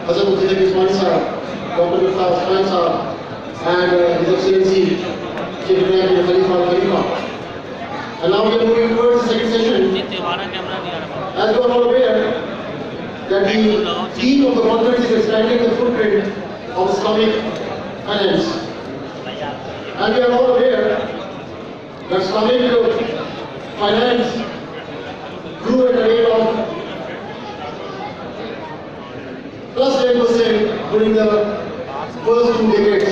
Hazrat Mufti Usmani Sahab, Dr. Mufta Usman Sahab, and His Excellency Chief Representative Khalifa Khalifa. And now we are moving towards the second session. As you are all aware, that the theme of the conference is expanding the footprint of Islamic finance. And we are all aware that Islamic finance grew at a rate of plus 10% during the first 2 decades.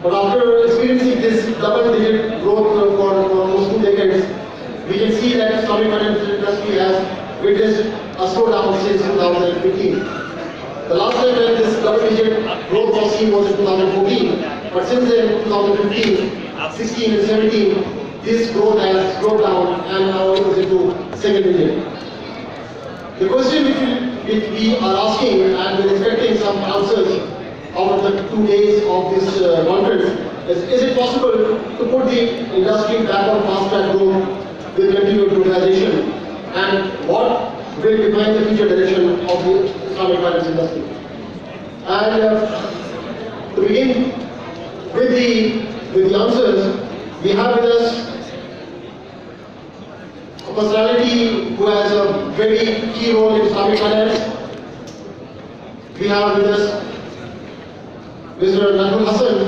But after experiencing this double-digit growth for almost 2 decades, we can see that Islamic finance industry has witnessed a slowdown since 2015. The last time when this double-digit growth was seen was in 2014, but since then, 2015, 16 and 17, this growth has slowed down and now it is into single digit. The question which we are asking and we are expecting some answers out of the 2 days of this conference is it possible to put the industry back on fast track growth with continued globalization, and what will define the future direction of the Islamic finance industry? And to begin with the answers, we have with us a personality who has a very key role in Islamic finance. We have with us Mr. Najmul Hassan,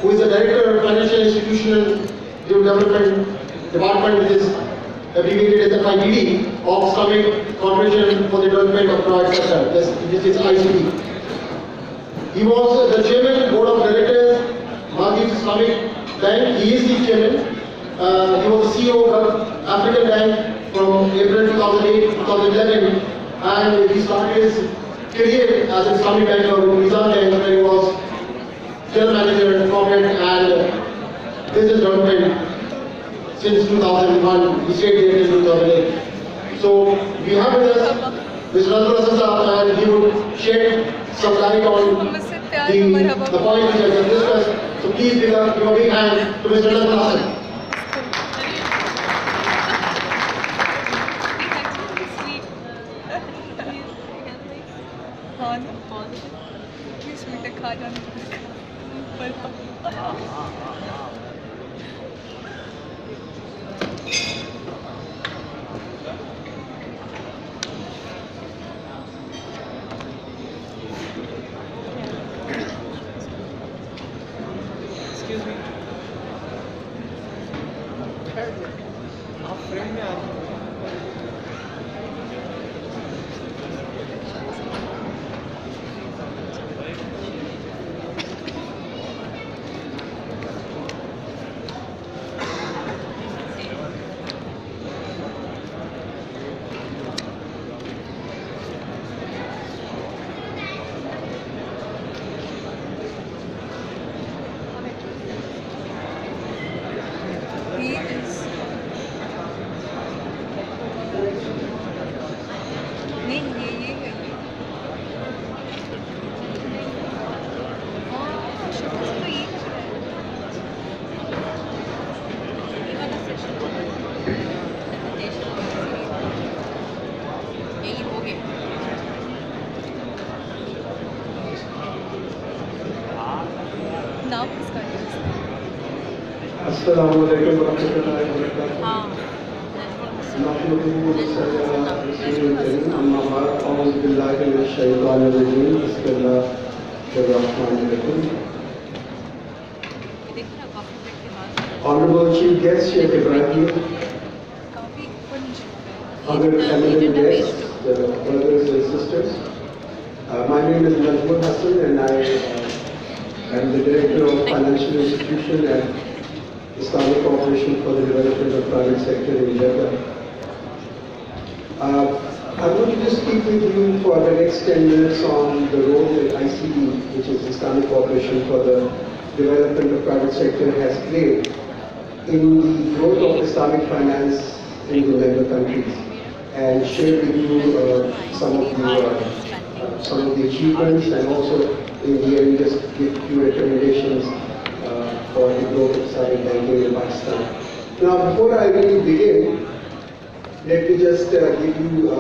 who is the Director of Financial Institutional Development Department, which is abbreviated as FIDD, of Islamic Corporation for the Development of Private Sector, which is ICD. He was the Chairman, Board of Directors, Maldives Islamic Bank. He is the Chairman. He was the CEO of African Bank from April 2008 to 2011, and he started his career as an Islamic banker in Meezan Bank, where he was General Manager, Corporate and Business Development since 2001. He stayed there until 2008. So we have with us Mr. Najmul Hassan, and he would shed some light on the point which I have discussed. So please give a big hand to Mr. Najmul Hassan. Excuse me. आप frame में आ रही हैं। Assalamu alaikum wa rahmatullahi wa barakatuh. نحمده ونصلي على رسوله الكريم أما بعد أعوذ بالله من الشيطان الرجيم بسم الله الرحمن الرحيم. Honorable Chief Guest Sheikh Ibrahim, other eminent guests, brothers and sisters, my name is Najmul Hassan and I am the Director of Financial Institution at Islamic Corporation for the Development of Private Sector in Jeddah. I'm going to just speak with you for the next 10 minutes on the role that ICD, which is Islamic Corporation for the Development of Private Sector, has played in the growth of Islamic finance in the member countries, and share with you some of the achievements, and also in the end just give you recommendations for the growth of Islamic banking in Pakistan. Now, before I really begin, let me just give you a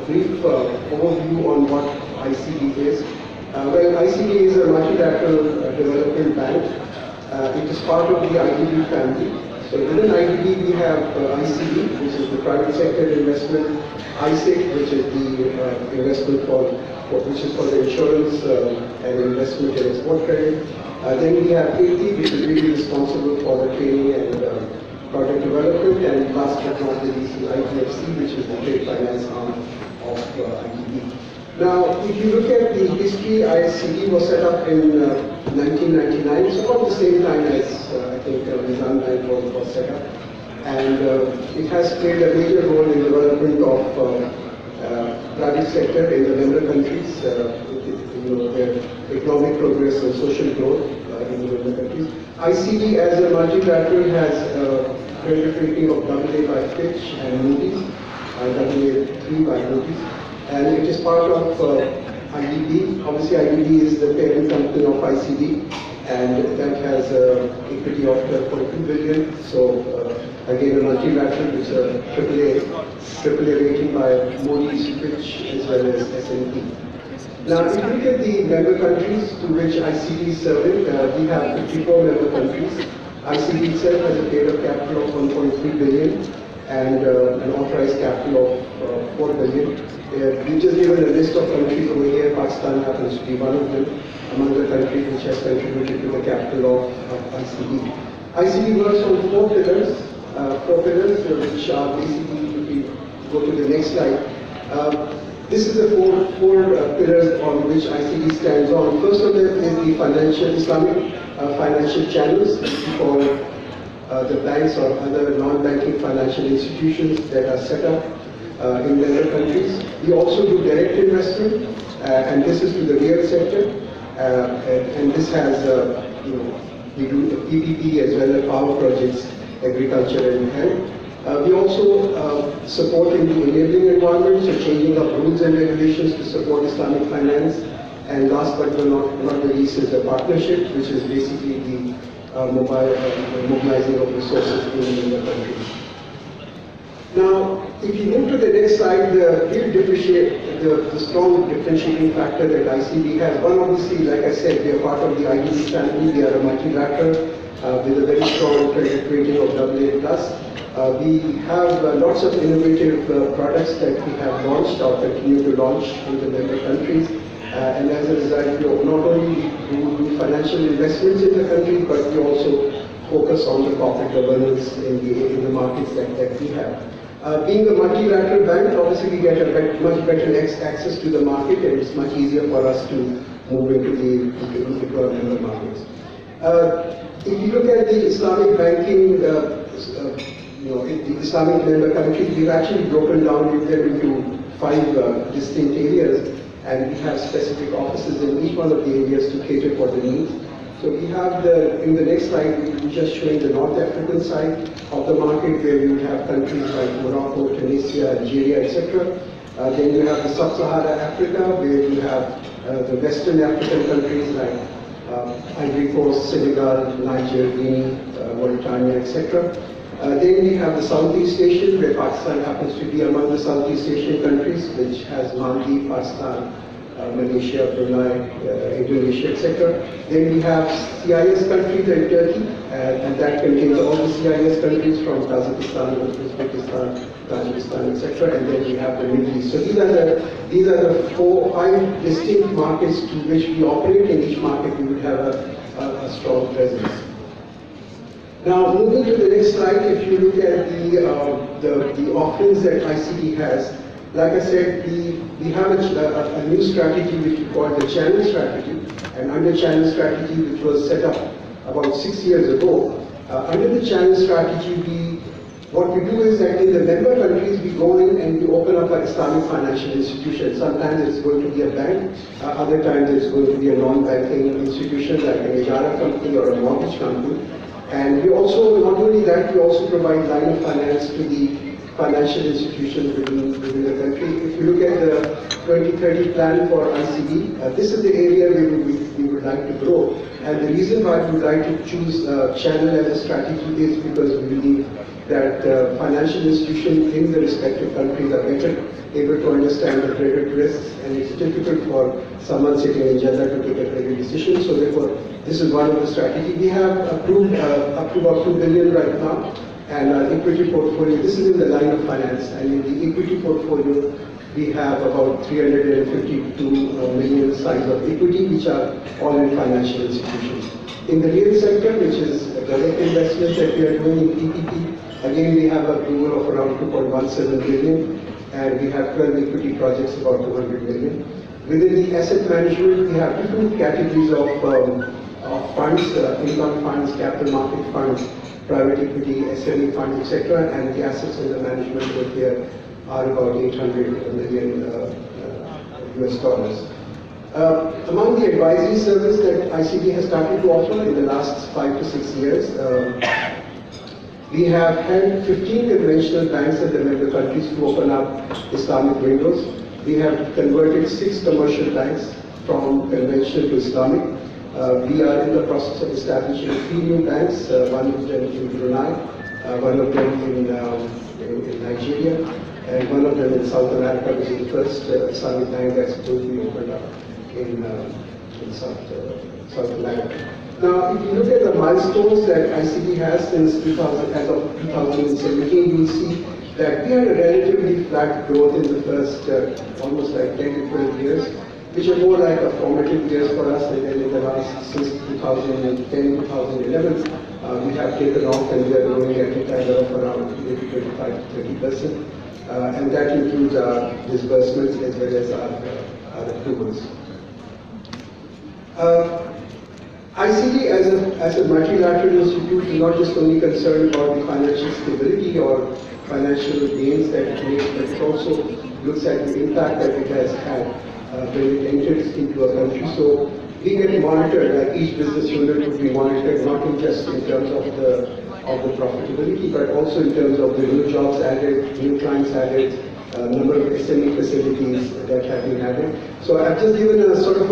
brief overview on what ICB is. Well, ICB is a multilateral development bank. It is part of the IDB family. So within IDB we have ICB, which is the private sector investment, ISIC, which is the investment which is for the insurance and investment and export credit. Then we have AT, which is really responsible for the training and project development, and last but not the least, IFC, which is the trade finance arm of IDB. Now, if you look at the history, ICB was set up in 1999, so about the same time as I think Meezan Bank was set up, and it has played a major role in development of private sector in the member countries, their economic progress and social growth in the member countries. ICB as a multilateral has credit rating of AA by Fitch and Moody's, AA3 by Moody's, and it is part of IDB. Obviously, IDB is the parent company of ICB, and that has equity of 12.2 billion. So again, a multilateral, which is a AAA rating by Moody's, Fitch, as well as S&P. Now, if you look at the member countries to which ICB is serving, we have 54 member countries. ICB itself has a paid-up capital of 1.3 billion and an authorized capital of 4 billion. We've just given a list of countries over here. Pakistan happens to be one of them among the countries which has contributed to the capital of ICB. ICB works on four pillars, which are basically, if we go to the next slide, this is the four pillars on which ICB stands on. First of them is the Islamic financial channels for the banks or other non-banking financial institutions that are set up in member countries. We also do direct investment, and this is to the real sector, and this has, we do the PPP as well as power projects, agriculture and health. We also support in the enabling environment, so changing of rules and regulations to support Islamic finance. And last but not the least is the partnership, which is basically the mobilizing of resources in the country. Now, if you move to the next slide, the strong differentiating factor that ICB has, one obviously, like I said, we are part of the IDB family, we are a multilateral with a very strong credit rating of AA+. We have lots of innovative products that we have launched or continue to launch in the member countries. And as a result, we not only do financial investments in the country, but we also focus on the corporate governance in the markets that we have. Being a multilateral bank, obviously we get a much better access to the market, and it's much easier for us to move into our member markets. If you look at the Islamic banking, in the Islamic member countries, we've actually broken down them into 5 distinct areas, and we have specific offices in each one of the areas to cater for the needs. So we have in the next slide, we're just showing the North African side of the market, where you have countries like Morocco, Tunisia, Algeria, etc. Then you have the Sub-Saharan Africa, where you have the Western African countries like Ivory Coast, Senegal, Niger, Guinea, Mauritania, etc. Then we have the Southeast Asian, where Pakistan happens to be among the Southeast Asian countries, which has Maldives, Pakistan, Malaysia, Brunei, Indonesia, etc. Then we have CIS countries and Turkey, and that contains all the CIS countries from Kazakhstan, Uzbekistan, Tajikistan, etc. And then we have the Middle East. So these are the 5 distinct markets to which we operate. In each market, we would have a strong presence. Now, moving to the next slide, if you look at the offerings that ICB has, like I said, we have a new strategy which we call the channel strategy, and under channel strategy, which was set up about 6 years ago. Under the channel strategy, what we do is that in the member countries, we go in and we open up an Islamic financial institution. Sometimes it's going to be a bank, other times it's going to be a non-banking institution like an ijara company or a mortgage company. And we also, not only that, we also provide line of finance to the financial institutions within the country. If you look at the 2030 plan for ICB, this is the area where we would like to grow. And the reason why we would like to choose channel as a strategy is because we believe that financial institutions in the respective countries are better able to understand the credit risks, and it's difficult for someone sitting in Jeddah to take a credit decision. So therefore, this is one of the strategies. We have approved up to about 2 billion right now, and our equity portfolio, this is in the line of finance, and in the equity portfolio, we have about 352 million size of equity, which are all in financial institutions. In the real sector, which is a direct investment that we are doing in PPP, again we have a approval of around 2.17 billion, and we have 12 equity projects about 200 million. Within the asset management, we have different categories of funds, income funds, capital market funds, private equity, SME funds, etc., and the assets under management over here are about 800 million US dollars. Among the advisory service that ICB has started to offer in the last 5 to 6 years, we have had 15 conventional banks in the member countries to open up Islamic windows. We have converted 6 commercial banks from conventional to Islamic. We are in the process of establishing 3 new banks, one of them in Brunei, one of them in Nigeria, and one of them in South America, which is the first Islamic bank that's going to be opened up in South America. Now, if you look at the milestones that ICB has since as of 2017, you will see that we had a relatively flat growth in the first almost like 10 to 12 years, which are more like a formative years for us, and then in the last, since 2010, 2011, we have taken off and we are growing at a CAGR of around 25 to 30%, and that includes our disbursements as well as our approvals. ICB as a multilateral institute is not just only concerned about the financial stability or financial gains that it makes, but it also looks at the impact that it has had when it enters into a country. So we get monitored, like each business unit would be monitored, not just in terms of the profitability, but also in terms of the new jobs added, new clients added, number of SME facilities that have been added. So I've just given a sort of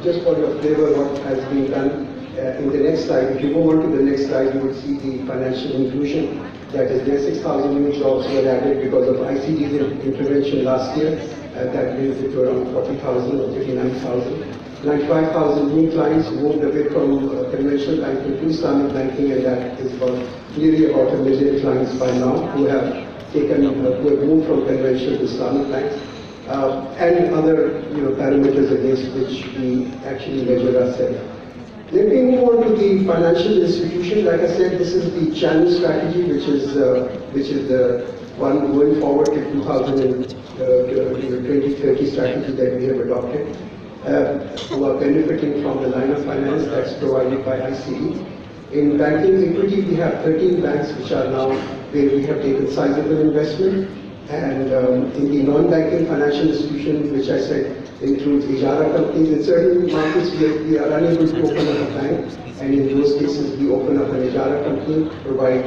just for your flavor what has been done. In the next slide, if you go on to the next slide, you will see the financial inclusion. That is, there 6,000 new jobs were added because of ICD's intervention last year. That brings it to around 40,000 or 39,000. 95,000 new clients moved away from conventional banking to Islamic banking, and that is nearly about 1 million clients by now who have moved from conventional to Islamic banks, and other parameters against which we actually measure ourselves. Let me move on to the financial institution. Like I said, this is the channel strategy, which is the one going forward to 2030 strategy that we have adopted, who are benefiting from the line of finance that's provided by ICB. In banking equity, we have 13 banks which are now where we have taken sizable investment, and in the non-banking financial institution, which I said includes ijara companies. In certain markets, we are unable to open up a bank, and in those cases, we open up an ijara company, provide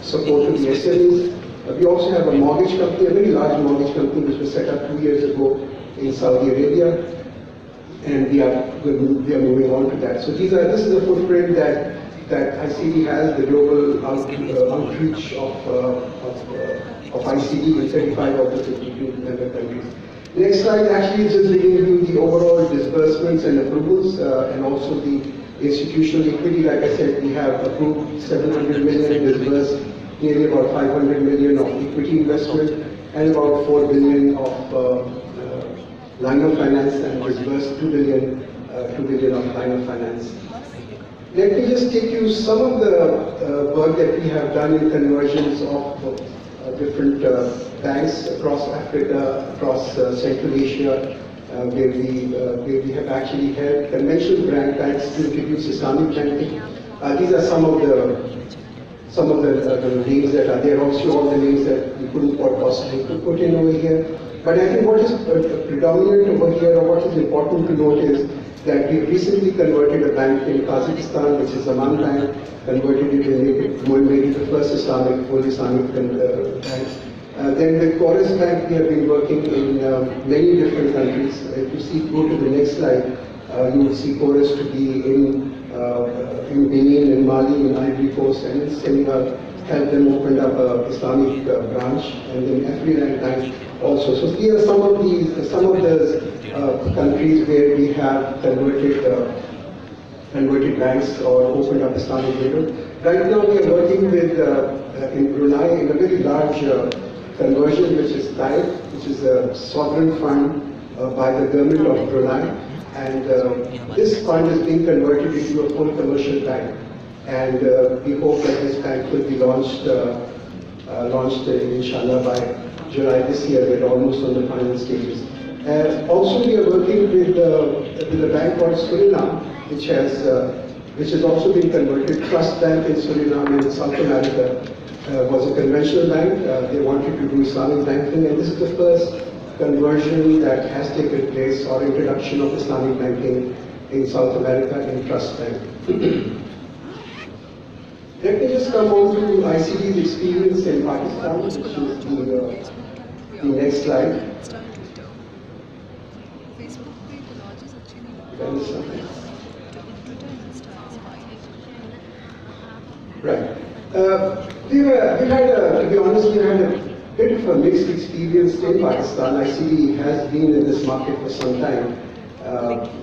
support to the SMEs. We also have a mortgage company, a very large mortgage company, which was set up 2 years ago in Saudi Arabia, and we are moving on to that. So this is the footprint that ICB has, the global outreach of ICB in 35 of the 52 member countries. Next slide actually is just giving you the overall disbursements and approvals, and also the institutional equity. Like I said, we have approved 700 million, disbursed nearly about 500 million of equity investment, and about 4 billion of line of finance, and disbursed 2 billion of line of finance. Let me just take you some of the work that we have done in conversions of different banks across Africa, across Central Asia, where we have actually helped conventional banks to introduce Islamic banking. These are some of the names that are there. Also, all the names that we couldn't possibly put in over here. But I think what is predominant over here, or what is important to note, is that we recently converted a bank in Kazakhstan, which is Zaman Bank, converted it and made it the first full Islamic bank. Then with Chorus Bank, we have been working in many different countries. If you go to the next slide, you will see Chorus to be in Benin, in Mali, in Ivory Coast, and in Senegal, helped them open up a Islamic branch, and then African Bank also. So these are some of the countries where we have converted banks or opened up Islamic window. Right now we are working with in Brunei in a very large conversion, which is TAIF, which is a sovereign fund by the government of Brunei, and this fund is being converted into a full commercial bank, and we hope that this bank will be launched inshallah by July this year. We're almost on the final stages. Also we are working with a bank called Suriname, which has also been converted. Trust Bank in Suriname in South America was a conventional bank. They wanted to do Islamic banking, and this is the first conversion that has taken place, or introduction of Islamic banking in South America in Trust Bank. Let me just come on to ICD's experience in Pakistan, which is the next slide. Right. To be honest, we had a bit of a mixed experience in Pakistan. ICD has been in this market for some time.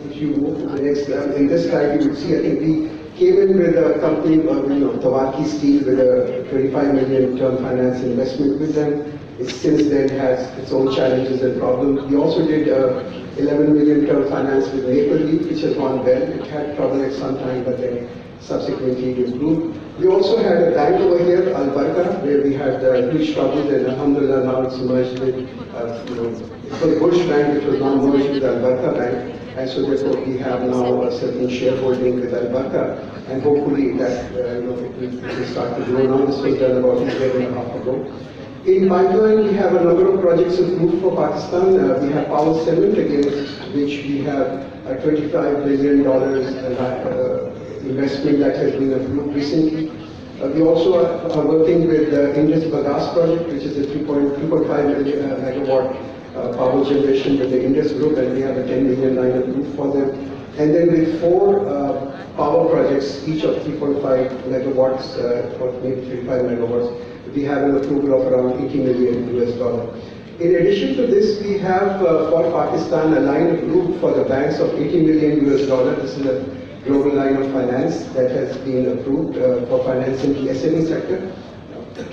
If you move to the next, in this slide you would see, I think we came in with a company, Tawaki Steel, with a 25 million term finance investment with them. It since then has its own challenges and problems. We also did 11 million term finance with Maple Leaf, which has gone well. It had trouble at some time, but then subsequently improved. We also had a bank over here, Al Barka, where we had huge troubles, and alhamdulillah now it's merged with, it was Bush Bank, which was now merged with Al Barka Bank, and so therefore we have now a certain shareholding with Al Barka, and hopefully that it will start to grow now. This was done about a year and a half ago. In pipeline, we have a number of projects approved for Pakistan. We have Power Cement, against which we have a $25 billion investment that has been approved recently. We also are working with the Indus Bagas project, which is a 3.5 megawatt power generation with the Indus Group, and we have a 10 million line approved for them. And then with 4 power projects, each of 3.5 megawatts, or maybe 35 megawatts, we have an approval of around $80 million US. In addition to this, we have for Pakistan a line approved for the banks of $80 million US. This is a global line of finance that has been approved for financing the SME sector.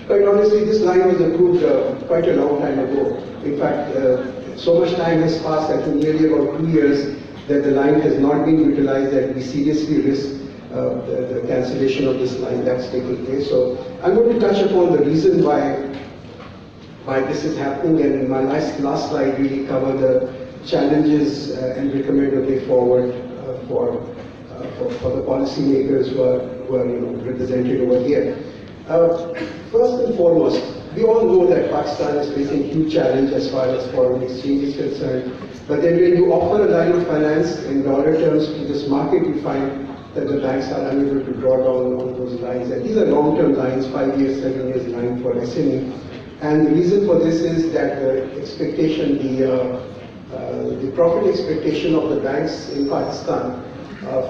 Quite honestly, this line was approved quite a long time ago. In fact, so much time has passed, I think nearly about 2 years, that the line has not been utilized, that we seriously risk the cancellation of this line that's taking place. So I'm going to touch upon the reason why this is happening, and in my last slide really cover the challenges and recommend a way forward for the policymakers who are represented over here. First and foremost, we all know that Pakistan is facing huge challenge as far as foreign exchange is concerned. But then when you offer a line of finance in dollar terms to this market, you find that the banks are unable to draw down on those lines. And these are long-term lines, 5 years, 7 years line for SME. And the reason for this is that the expectation, the profit expectation of the banks in Pakistan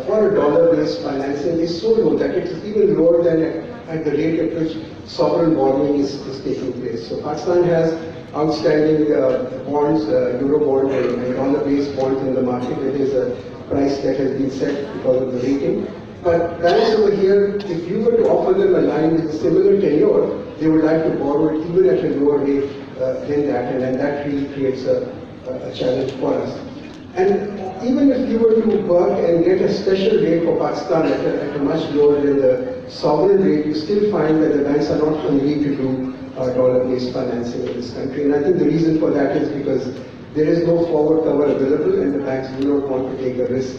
for a dollar-based financing is so low that it is even lower than at the rate at which sovereign borrowing is taking place. So Pakistan has outstanding bonds, euro bond and dollar-based bonds in the market. It is a price that has been set because of the rating. But banks over here, if you were to offer them a line with a similar tenure, they would like to borrow it even at a lower rate than that, and that really creates a challenge for us. And even if you were to work and get a special rate for Pakistan at a much lower than the sovereign rate, you still find that the banks are not hungry to do dollar-based financing in this country. And I think the reason for that is because there is no forward cover available, and the banks do not want to take a risk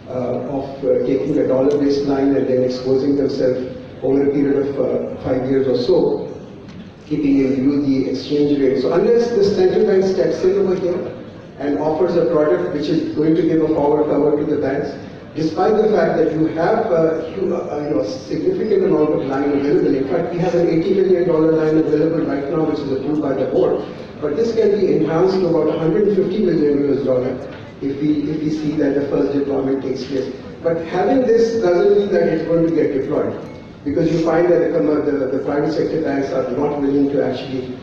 of taking a dollar-based line and then exposing themselves over a period of 5 years or so, keeping in view the exchange rate. So unless the central bank steps in over here and offers a product which is going to give a forward cover to the banks, despite the fact that you have a significant amount of line available. In fact, we have an $80 million line available right now, which is approved by the board. But this can be enhanced to about $150 million US if we see that the first deployment takes place. But having this doesn't mean that it's going to get deployed. because you find that the private sector banks are not willing to actually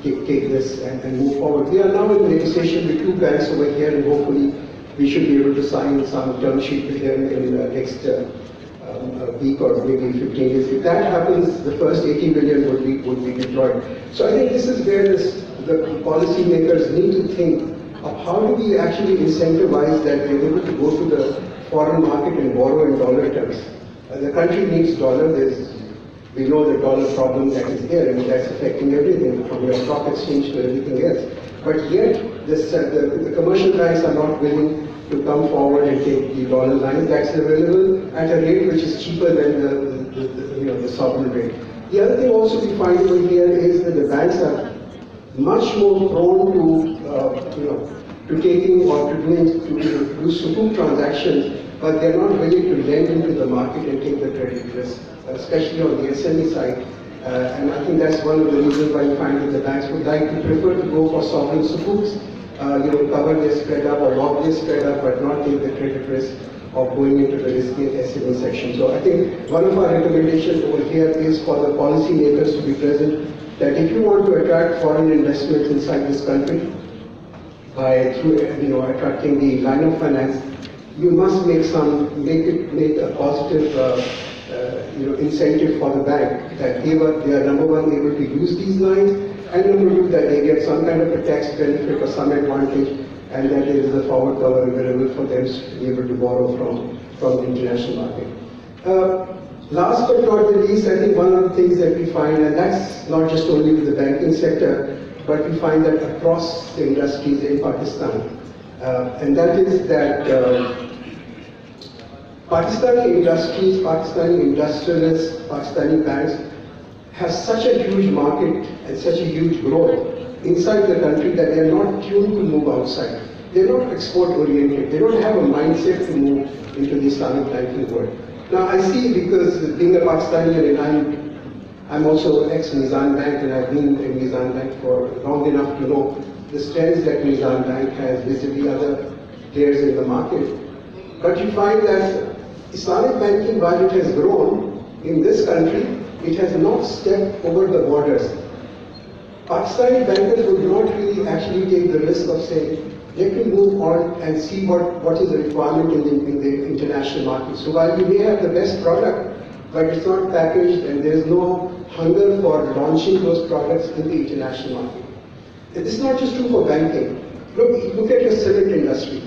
take this and move forward. We are now in negotiation with 2 banks over here, and hopefully we should be able to sign some term sheet with them in the next week or maybe 15 days. If that happens, the first 80 billion would be deployed. So I think this is where the policymakers need to think of how do we actually incentivize that they're able to go to the foreign market and borrow in dollar terms. The country needs dollar. We know the dollar problem that is there, and that's affecting everything from your stock exchange to everything else. But yet, the commercial banks are not willing to come forward and take the dollar lines that's available at a rate which is cheaper than the sovereign rate. The other thing also we find over here is that the banks are much more prone to taking or to do sukuk transactions, but they're not willing to lend into the market and take the credit risk, especially on the SME side. And I think that's one of the reasons why you find that the banks would like to prefer to go for sovereign sukuks, cover their spread up or lock their spread up, but not take the credit risk of going into the risky SME section. So I think one of our recommendations over here is for the policymakers to be present, that if you want to attract foreign investments inside this country through attracting the line of finance, you must make a positive incentive for the bank that they are number one able to use these lines, and number two that they get some kind of a tax benefit or some advantage, and that there is a forward cover available for them to be able to borrow from the international market. Last but not the least, I think one of the things that we find, and that's not just only with the banking sector, but we find that across the industries in Pakistan, and that is that Pakistani industries, Pakistani industrialists, Pakistani banks have such a huge market and such a huge growth inside the country that they are not tuned to move outside. They are not export oriented. They don't have a mindset to move into the Islamic banking world. Now I see, because being a Pakistani, and I'm also ex-Meezan Bank, and I've been in Meezan Bank for long enough to know the strengths that Meezan Bank has vis-a-vis other players in the market. But you find that Islamic banking, while it has grown in this country, it has not stepped over the borders. Pakistani bankers would not really actually take the risk of saying, let me move on and see what is the requirement in the international market. So while we may have the best product, but it's not packaged and there is no hunger for launching those products in the international market. And this is not just true for banking. Look at the cement industry.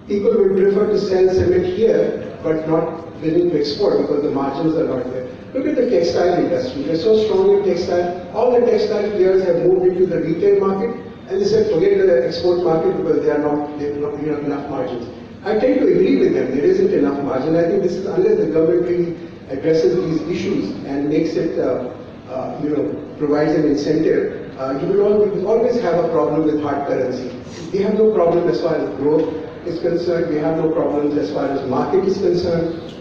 People would prefer to sell cement here, but not willing to export because the margins are not there. Look at the textile industry. They're so strong in textile. All the textile players have moved into the retail market, and they said forget the export market because they have not enough margins. I tend to agree with them. There isn't enough margin. I think this is unless the government really addresses these issues and makes it, provides an incentive. You will always have a problem with hard currency. We have no problem as far as growth is concerned. We have no problems as far as market is concerned,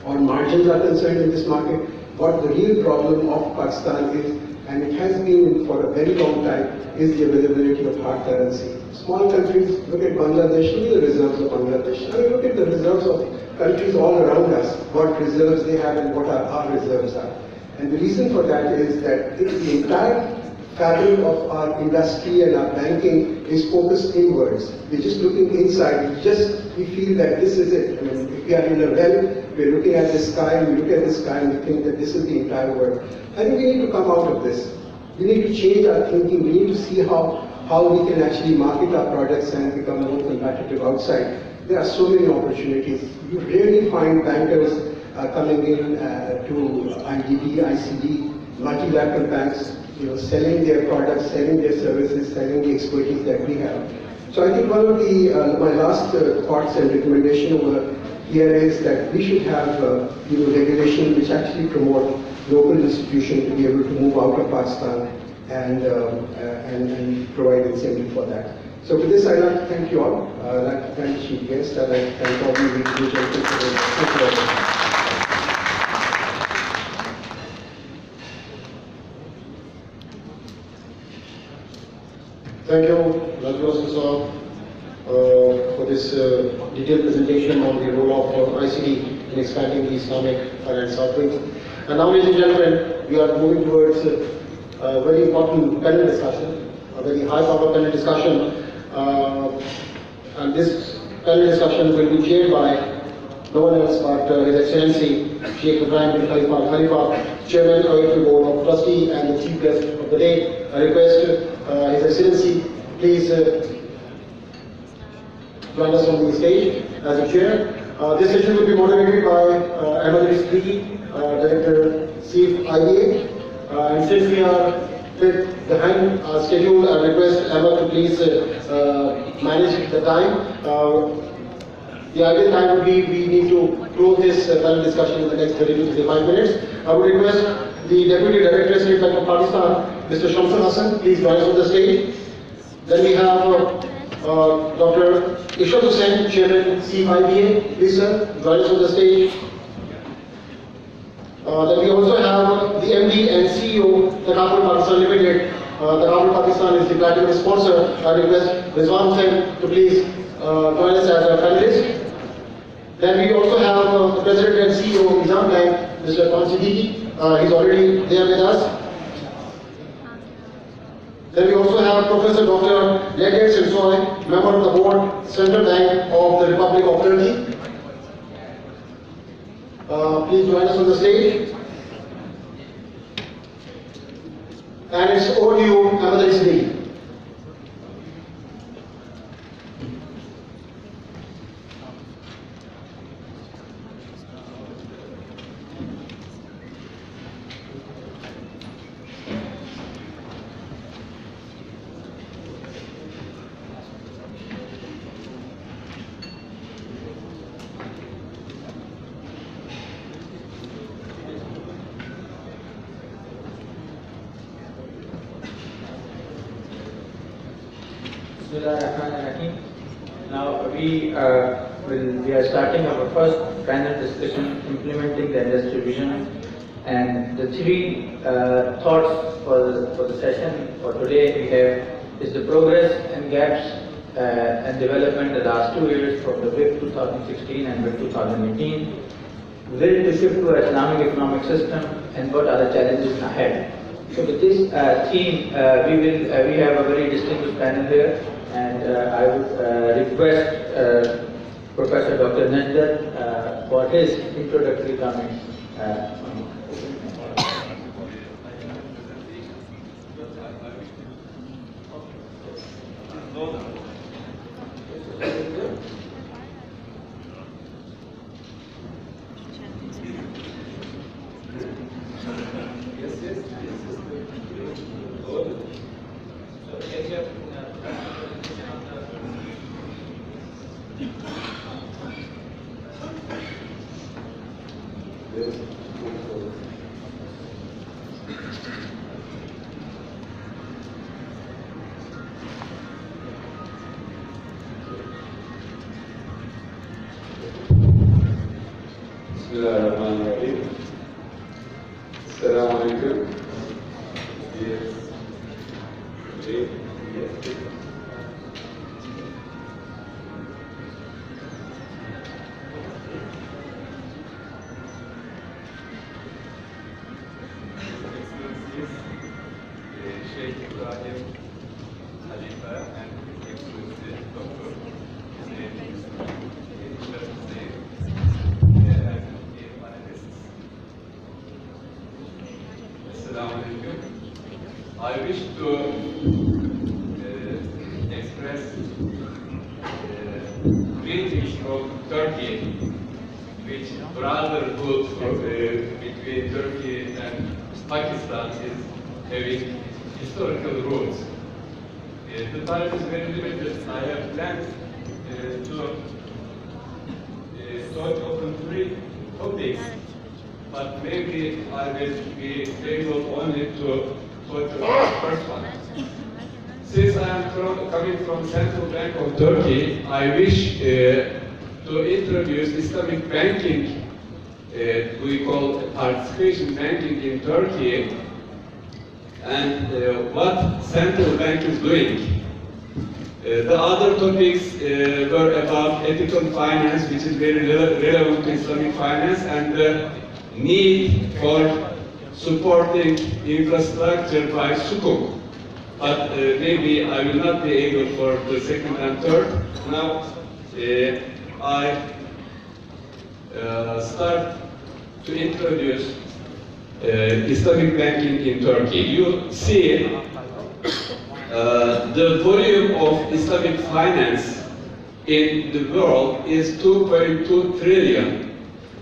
or margins are concerned in this market. What the real problem of Pakistan is, and it has been for a very long time, is the availability of hard currency. Small countries, look at Bangladesh, look at the reserves of Bangladesh. I mean, look at the reserves of countries all around us, what reserves they have and what our reserves are. And the reason for that is that the entire fabric of our industry and our banking is focused inwards. We're just looking inside. We feel that this is it. I mean, if we are in a well, we're looking at the sky, and we look at the sky and we think that this is the entire world. I think we need to come out of this. We need to change our thinking. We need to see how we can actually market our products and become more competitive outside. There are so many opportunities. You rarely find bankers coming in to IDB, ICD, multilateral banks, selling their products, selling their services, selling the expertise that we have. So I think one of my last thoughts and recommendation over here is that we should have regulation which actually promote local institutions to be able to move out of Pakistan and provide incentive for that. So with this, I'd like to thank you all. I'd like to thank the chief guest. I'd like to thank all the gentlemen for this. Thank you, Dr. for this detailed presentation on the role of ICD in expanding the Islamic finance offering. And now, ladies and gentlemen, we are moving towards a very important panel discussion, a very high-power panel discussion. And this panel discussion will be chaired by no one else but His Excellency Sheikh Ibrahim bin Khalifa Al Khalifa, Chairman of the Board of Trustees and the Chief Guest of the day. I request His Excellency, please join us on the stage as a chair. This session will be moderated by Ahmad Rizvi, Director, Chief IBA. And since we are with the hand schedule, I request Ahmad to please manage the time. The ideal time would be we need to close this panel discussion in the next 30 to 35 minutes. I would request the Deputy Director, State Bank of Pakistan, Mr. Shamsul Hassan, please join us on the stage. Then we have Dr. Ishaq Hussain, Chairman, CIBA, please sir, join us on the stage. Then we also have the MD and CEO, Takaful Pakistan Limited. Takaful Pakistan is the platinum sponsor. I request Rizwan Hussain to please join us as a panelist. Then we also have the President and CEO of Meezan Bank, Mr. Khan Siddiqui. He's already there with us. Then we also have Professor Dr. Legat Sinsoy, Member of the Board, Central Bank of the Republic of Turkey. Please join us on the stage. And it's over to you, Ahmad Rizvi. Now we are starting our first panel discussion, implementing the industry vision, and the three thoughts for the session for today we have is the progress and gaps and development the last 2 years from the WIFF 2016 and WIFF 2018, will to shift to an Islamic economic system, and what are the challenges ahead. So with this theme, we have a very distinguished panel here. And I would request Professor Dr. Najdat for his introductory comments. I wish to express greetings from Turkey, which brotherhood between Turkey and Pakistan is having historical roots. The time is very limited. I have planned to talk on 3 topics, but maybe I will be able only to talk about the first one. Since I am coming from Central Bank of Turkey, I wish to introduce Islamic banking, we call participation banking in Turkey, and what Central Bank is doing. The other topics were about ethical finance, which is very relevant to Islamic finance, and the need for supporting infrastructure by sukuk. But maybe I will not be able for the second and third. Now I start to introduce Islamic banking in Turkey. You see the volume of Islamic finance in the world is 2.2 trillion,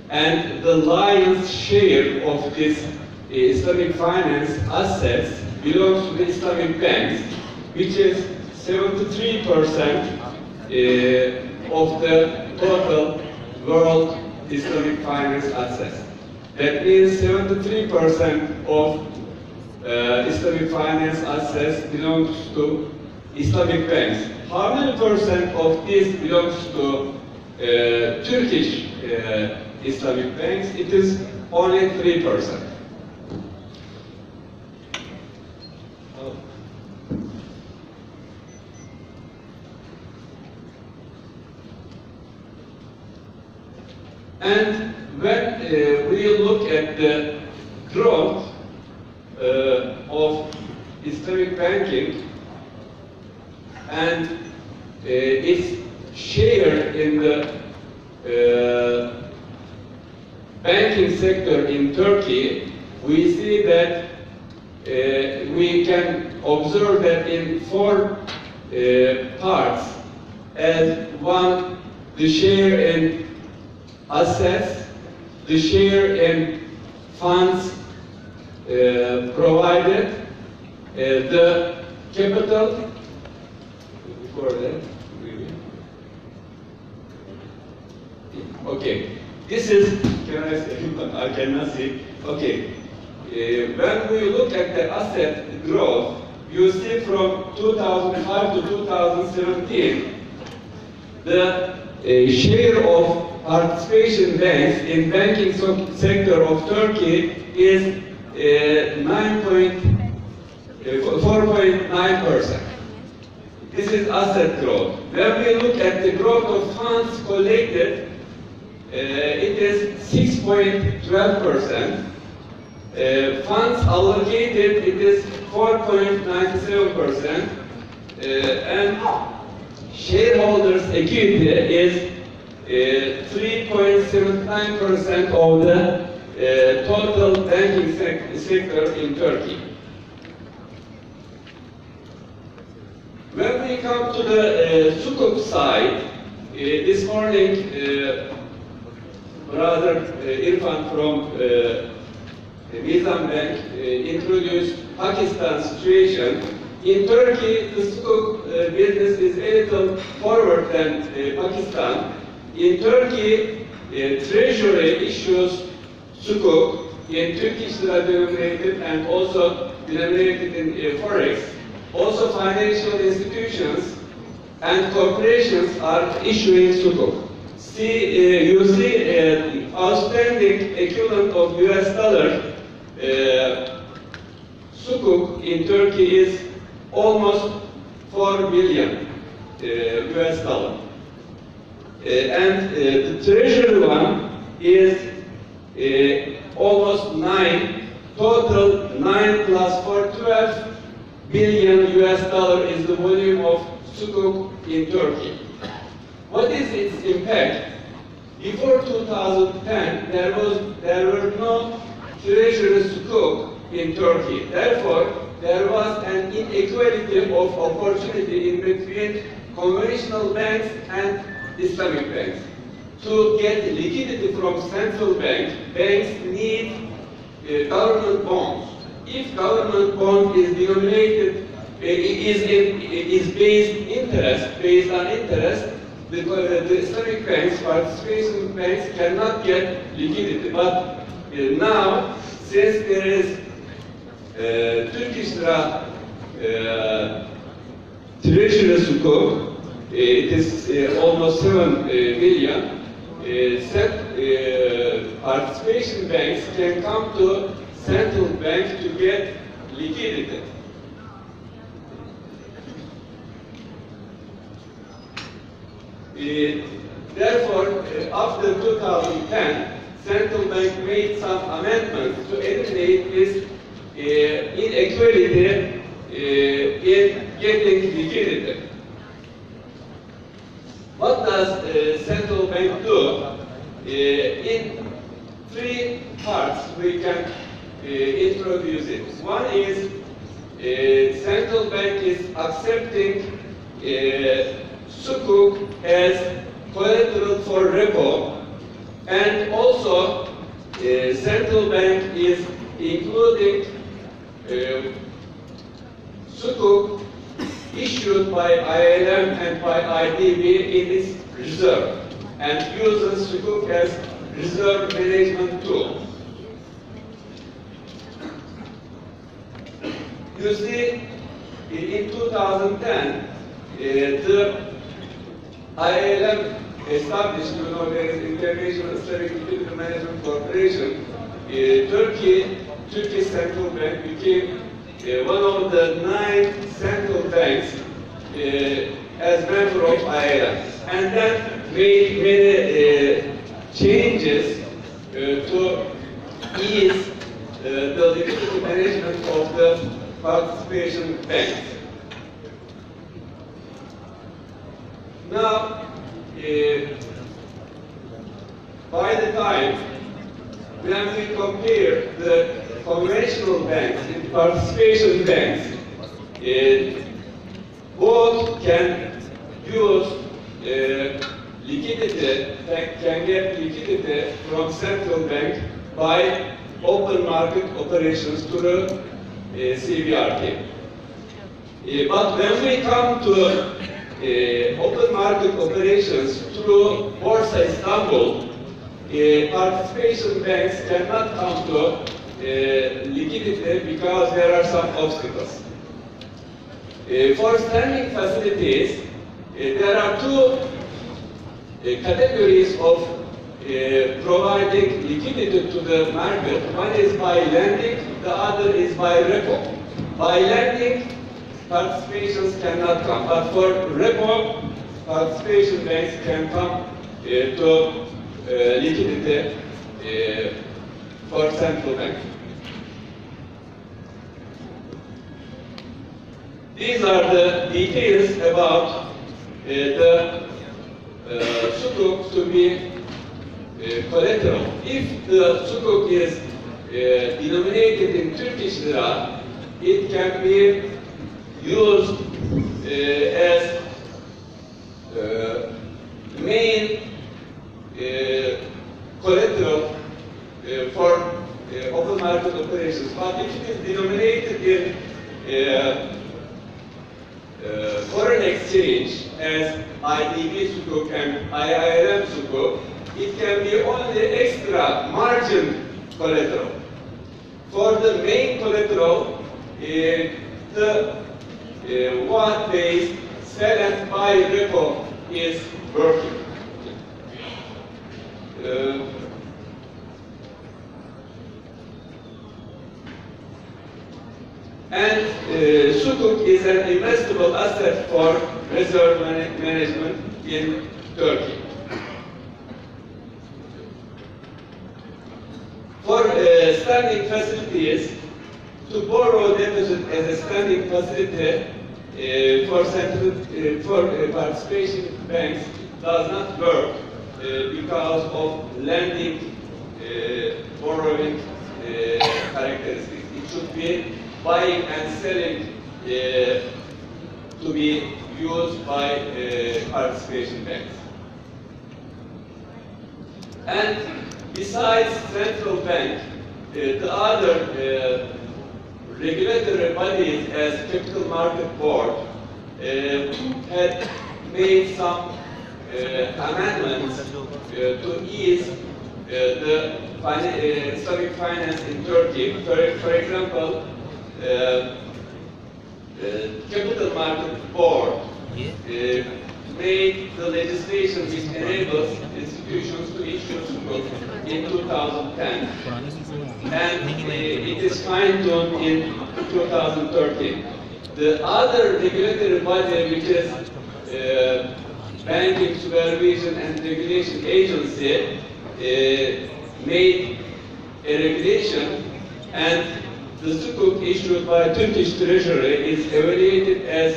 and the lion's share of this Islamic finance assets belongs to the Islamic banks, which is 73% of the total world Islamic finance assets. That means 73% of Islamic finance assets belongs to Islamic banks. How many percent of this belongs to Turkish Islamic banks? It is only 3%. And when we look at the growth of Islamic banking and its share in the banking sector in Turkey, we see that we can observe that in four parts. As one, the share in assets, the share in funds provided, the capital, before that, okay, this is, can I say, I cannot see, okay, when we look at the asset growth, you see from 2005 to 2017, the share of participation banks in banking sector of Turkey is 4.9%. This is asset growth. When we look at the growth of funds collected, it is 6.12%. Funds allocated, it is 4.97%. And shareholders' equity is 3.79% of the total banking sector in Turkey. When we come to the sukuk side, this morning, Brother Irfan from Meezan Bank introduced Pakistan's situation. In Turkey, the sukuk business is a little forward than Pakistan. In Turkey, Treasury issues sukuk in Turkish lira denominated and also denominated in forex. Also, financial institutions and corporations are issuing sukuk. You see outstanding equivalent of US dollar sukuk in Turkey is almost 4 billion US dollar. And the treasury one is almost 9, total 9 plus 4, 12 billion US dollar is the volume of sukuk in Turkey. What is its impact? Before 2010, there were no treasury sukuk in Turkey. Therefore, there was an inequality of opportunity in between conventional banks and Islamic banks. To get liquidity from central banks need government bonds. If government bond is denominated, is based on interest, the Islamic banks, participation banks cannot get liquidity. But now, since there is Turkish lira treasury sukuk, it is almost 7 billion. Participation banks can come to central bank to get liquidity. Therefore, after 2010, central bank made some amendments to eliminate this inequality in getting liquidity. What does central bank do? In three parts we can introduce it. One is central bank is accepting sukuk as collateral for repo, and also central bank is including sukuk issued by ILM and by IDB in its reserve, and uses sukuk as reserve management tool. You see, in 2010, the ILM established, there is International Islamic Liquidity Management Corporation. Turkey Central Bank became one of the 9 central banks as member of ILM, and then made many changes to ease the liquidity management of the participation banks. Now, by the time when we compare the conventional banks and participation banks, both can use liquidity, can get liquidity from central bank by open market operations through CBRT. But when we come to open market operations through Borsa Istanbul, participation banks cannot come to liquidity because there are some obstacles. For standing facilities, there are two categories of providing liquidity to the market. One is by lending, the other is by repo. By lending, participations cannot come, but for repo, participation banks can come to liquidity for central bank. These are the details about the sukuk to be collateral. If the sukuk is denominated in Turkish lira, it can be used as main collateral for open market operations. But if it is denominated in foreign exchange as IDB sukuk and IIRM sukuk, it can be only extra margin collateral. For the main collateral, the one-based sell and buy repo is working. And sukuk is an investable asset for reserve management in Turkey. For standing facilities, to borrow deposit as a standing facility for participation banks does not work because of lending borrowing characteristics. It should be buying and selling to be used by participation banks. And besides central bank, the other regulatory bodies as Capital Market Board had made some amendments to ease the Islamic finance in Turkey. For example, Capital Market Board made the legislation which enables institutions to issue sukuk in 2010, and it is fine-tuned in 2013. The other regulatory body which is Banking Supervision and Regulation Agency made a regulation, and the sukuk issued by Turkish Treasury is evaluated as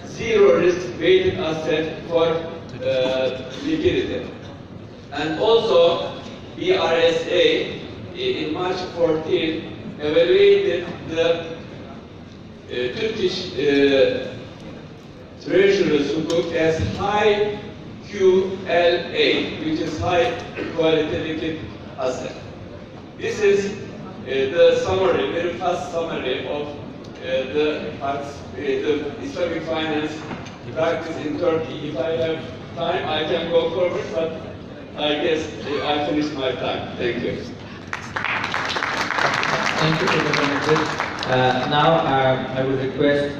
zero risk weighted asset for liquidity. And also BRSA in March 14 evaluated the Turkish Treasury sukuk as high QLA, which is high quality liquid asset. This is the summary, very fast summary of the Islamic finance practice in Turkey. If I have time, I can go forward, but I guess I finished my time. Thank you. Thank you for the benefit. Now I would request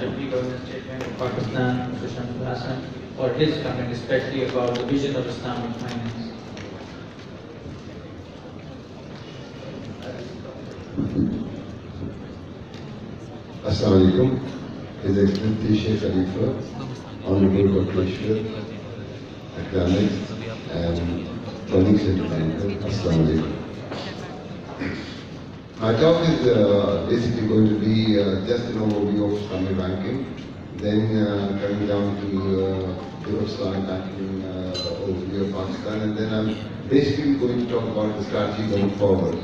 Deputy Governor Statement of Pakistan, Mr. Shamsul Hassan, for his comment, especially about the vision of Islamic finance. Assalamu alaikum. His Excellency Sheikh Khalifa, Honorable Commissioner, Academics, and colleagues at the bank. Assalamu alaikum. My talk is basically going to be just an overview of Islamic banking, then coming down to Islamic banking overview of Pakistan, and then I'm basically going to talk about the strategy going forward.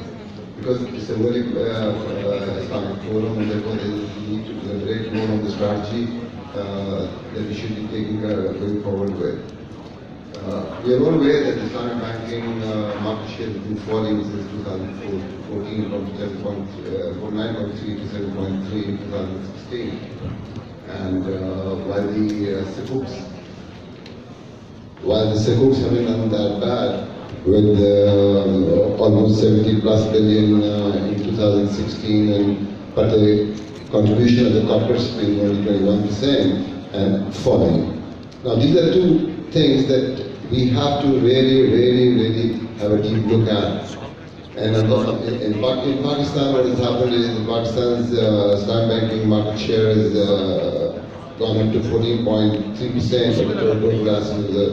Because it's a very Islamic forum, and therefore there is a need to deliberate more on the strategy that we should be taking going forward with. We are all aware that Islamic banking market share has been falling since 2014 from 9.3 to 7.3 in 2016. And while the sukuks haven't done that bad, with almost 70 plus billion in 2016, but the contribution of the corporates has been only 21% and falling. Now these are two things that we have to really have a deep look at. And in Pakistan, what has happened is Pakistan's Islamic banking market share has gone up to 14.3% of the total assets of the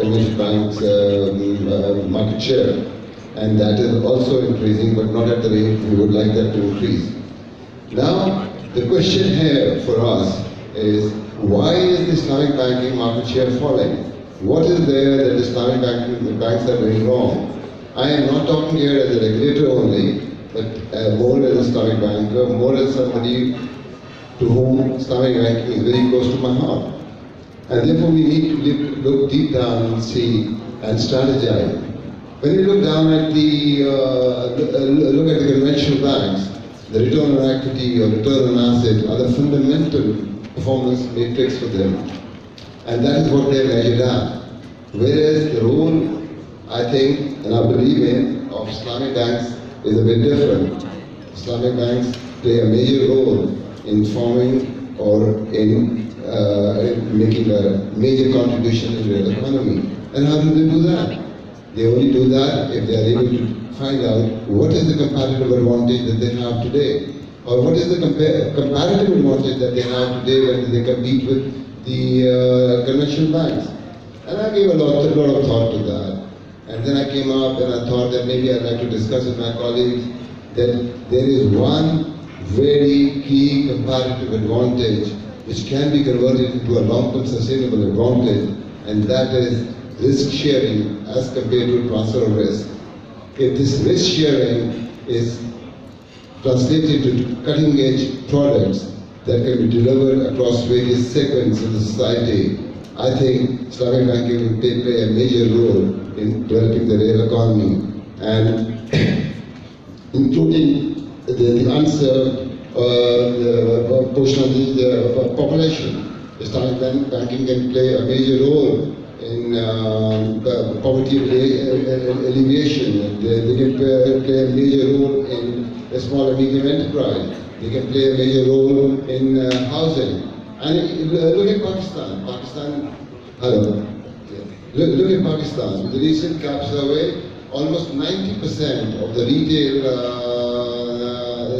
conventional bank's market share. And that is also increasing, but not at the rate we would like that to increase. Now, the question here for us is, why is the Islamic banking market share falling? What is there that Islamic banks are doing wrong? I am not talking here as a regulator only, but more as an Islamic banker, more as somebody to whom Islamic banking is very close to my heart. And therefore we need to look deep down and see and strategize. When you look down at the conventional banks, the return on equity or return on asset are the fundamental performance matrix for them. And that is what they are measured at. Whereas the role, I think, and I believe in, of Islamic banks is a bit different. Islamic banks play a major role in forming or in making a major contribution in the economy. And how do they do that? They only do that if they are able to find out what is the competitive advantage that they have today, or what is the comparative advantage that they have today when they compete with the conventional banks. And I gave a lot of thought to that. And then I came up and I thought that maybe I'd like to discuss with my colleagues that there is one very key comparative advantage which can be converted into a long-term sustainable advantage, and that is risk sharing as compared to transfer of risk. If this risk sharing is translated to cutting-edge products that can be delivered across various segments of the society, I think Islamic banking will play a major role in developing the real economy, and including the unserved portion of the population. Islamic banking can play a major role in poverty alleviation. They can play a major role in a small and medium enterprise. They can play a major role in housing. And look at Pakistan. Look at Pakistan. The recent CAP survey, almost 90% of the retail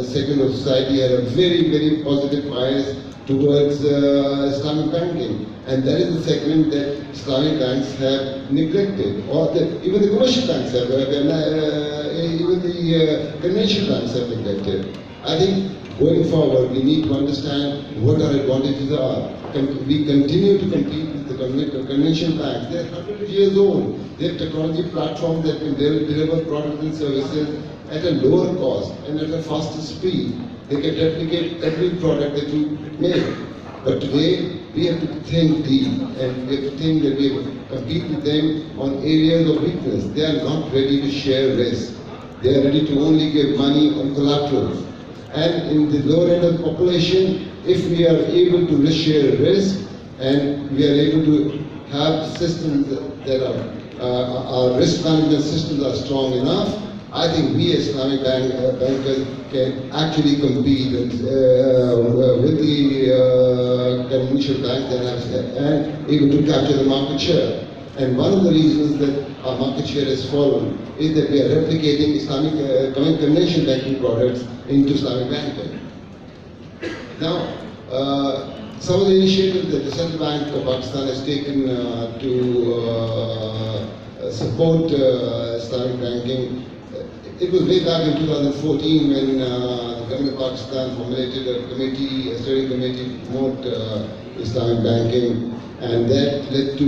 segment of society had a very positive bias towards Islamic banking. And that is the segment that Islamic banks have neglected, or even the commercial banks have, even the conventional banks have neglected. I think going forward, we need to understand what our advantages are. We continue to compete with the conventional banks. They're 100 years old. They have technology platforms that can deliver products and services at a lower cost and at a faster speed. They can replicate every product that you make. But today, we have to think deep, and we have to think that we have to compete with them on areas of weakness. They are not ready to share risk. They are ready to only give money on collaterals. And in the lower end of the population, if we are able to share risk and we are able to have systems that are, our risk management systems are strong enough, I think we as Islamic bankers can actually compete with the conventional banks and able to capture the market share. And one of the reasons that our market share has fallen is that we are replicating Islamic conventional banking products into Islamic banking. Now, some of the initiatives that the Central Bank of Pakistan has taken to support Islamic banking, it was way back in 2014 when the government of Pakistan formulated a committee, a steering committee to promote Islamic banking, and that led to,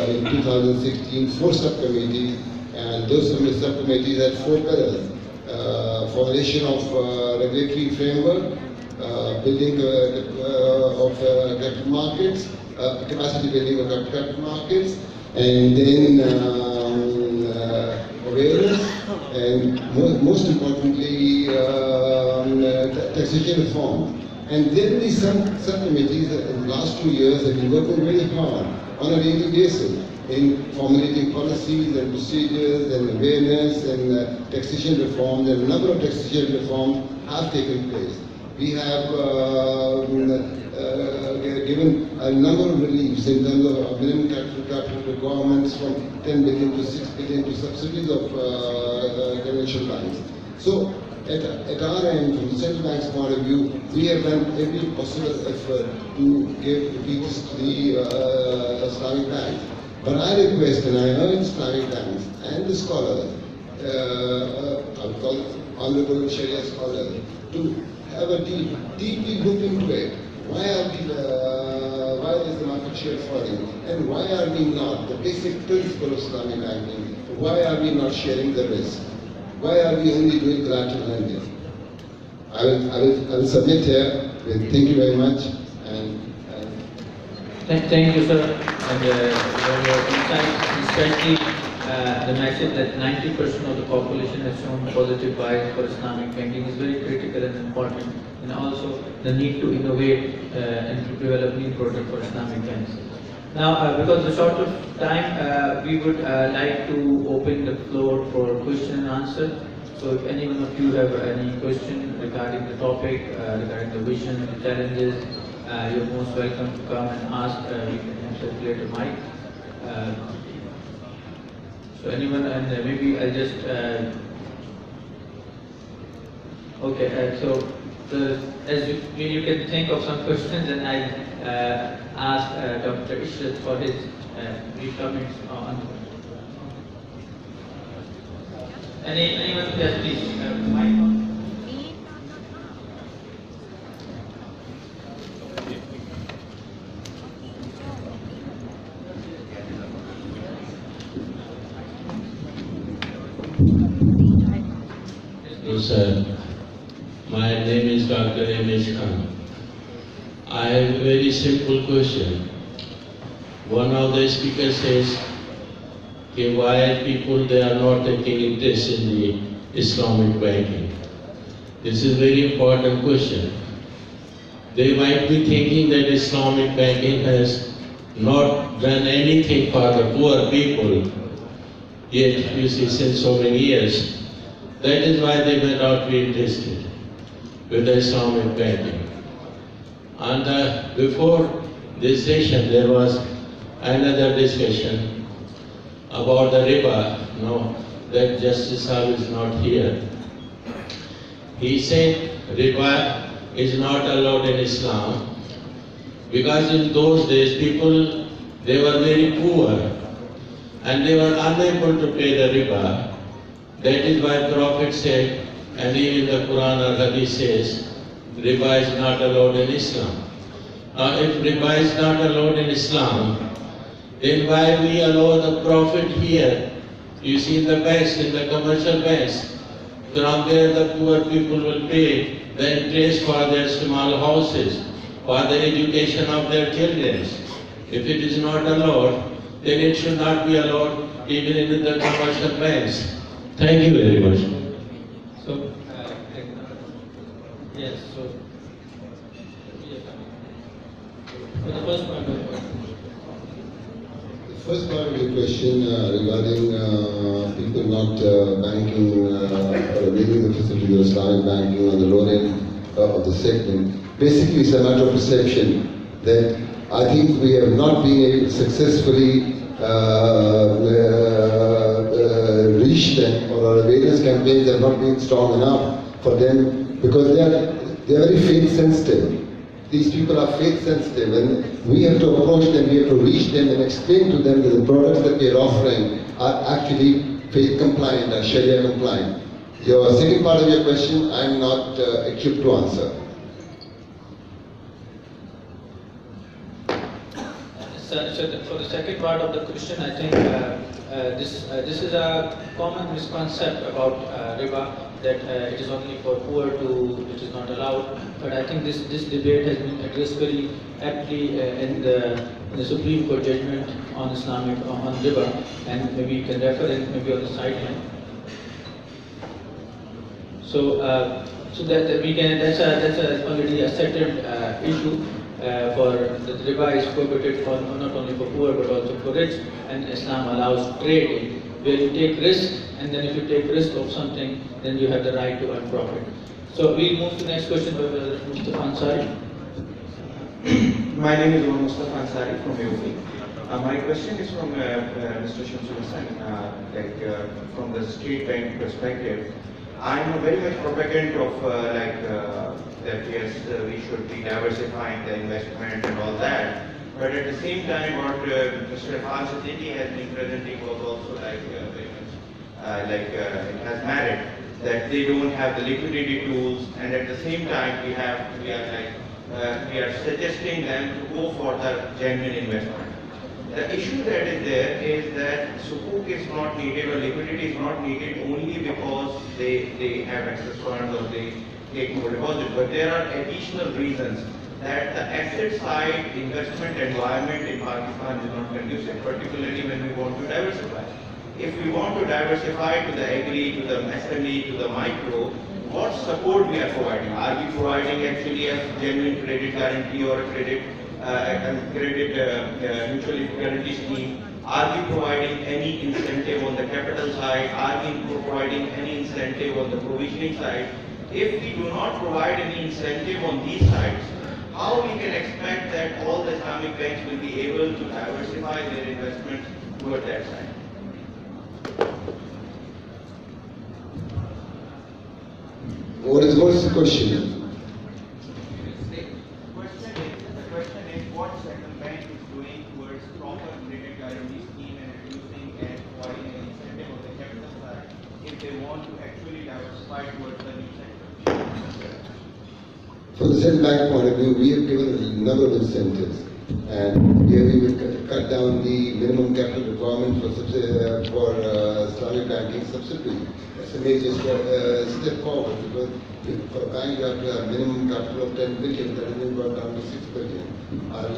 in 2016, 4 subcommittees, and those subcommittees had 4 pillars. Formulation of regulatory framework, building of capital markets, capacity building of capital markets, and then awareness, and most importantly, taxation reform. And then these subcommittees in the last 2 years have been working very hard on a daily basis in formulating policies and procedures and awareness and taxation reforms, and a number of taxation reforms have taken place. We have given a number of reliefs in terms of minimum capital requirements from 10 billion to 6 billion to subsidies of conventional banks. So at our end, from the central bank's point of view, we have done every possible effort to give repeats to the Islamic banks. But I request and I urge Islamic banks and the scholars, I would call it honorable Sharia scholars, to have a deeply look into it. Why is the market share falling? And why are we not, the basic principle of Islamic banking, why are we not sharing the risk? Why are we only doing collateral lending? I will submit here. Thank you very much. Thank you, sir. And your insights, especially the message that 90% of the population has shown positive bias for Islamic banking is very critical and important, and also the need to innovate and to develop new products for Islamic banks. Now, because of short of time, we would like to open the floor for question and answer. So if any one of you have any question regarding the topic, regarding the vision, the challenges, you're most welcome to come and ask. We can circulate a mic. So anyone, and maybe I'll just, okay, so as you can think of some questions, and I ask Dr. Ishrat for his brief comments on. Anyone? Yes, please. Mic. Sir, my name is Dr. M.H. Khan. I have a very simple question. One of the speakers says, okay, why people they are not taking interest in the Islamic banking? This is a very important question. They might be thinking that Islamic banking has not done anything for the poor people, yet you see since so many years. That is why they may not be interested with the Islamic banking. And before this session, there was another discussion about the riba. No, that Justice Saab is not here. He said riba is not allowed in Islam, Because in those days people, they were very poor and they were unable to pay the riba. That is why Prophet said, and even the Quran or Hadith says, riba is not allowed in Islam. Now if riba is not allowed in Islam, then why we allow the profit here? You see in the banks, in the commercial banks, from there the poor people will pay the interest for their small houses, for the education of their children. If it is not allowed, then it should not be allowed even in the commercial banks. Thank you very much. So, yes, so, for the first point of the question. The first part of the question regarding people not banking or availing the facility of Islamic banking on the lower end of the segment, basically it's a matter of perception that I think we have not been able to successfully reach them, or our awareness campaigns have not been strong enough for them, because they are very faith sensitive. These people are faith sensitive, and we have to approach them, we have to reach them and explain to them that the products that we are offering are actually faith compliant, are Sharia compliant. Your second part of your question, I am not equipped to answer. So for the second part of the question, I think this is a common misconception about riba, that it is only for poor which is not allowed. But I think this debate has been addressed very aptly in the Supreme Court judgment on on riba, and maybe you can refer it maybe on the sideline. So that's already a settled issue. For the riba is prohibited for not only for poor but also for rich, and Islam allows trading where you take risk, and then if you take risk of something, then you have the right to earn profit. So we move to the next question by Mr. Ansari. My name is Mustafa Ansari from UFI. My question is from Mr. Shamsul Hassan, from the street bank perspective. I'm very much proponent of that yes, we should be diversifying the investment and all that. But at the same time, what Mr. Irfan Siddiqui has been presenting was also very much it has merit that they don't have the liquidity tools, and at the same time we are suggesting them to go for the genuine investment. The issue that is there is that sukuk is not needed or liquidity is not needed only because they have access funds or they take more deposit, but there are additional reasons that the asset side investment environment in Pakistan is not conducive, particularly when we want to diversify. If we want to diversify to the agri, to the SME, to the micro, what support we are providing? Are we providing actually a genuine credit guarantee or a credit mutual guarantee scheme? Are we providing any incentive on the capital side? Are we providing any incentive on the provisioning side? If we do not provide any incentive on these sides, how we can expect that all the Islamic banks will be able to diversify their investments toward that side? What's the question? The question is what central bank is doing towards proper credit guarantee scheme and reducing and providing an incentive on the capital side if they want to actually diversify towards the new sector. From the central bank point of view, we have given a number of incentives, and here we will cut down the minimum capital requirement for Islamic banking subsidiary. That's a major step forward, because for a bank you have to have minimum capital of 10 billion, that has been brought down to 6 billion. Our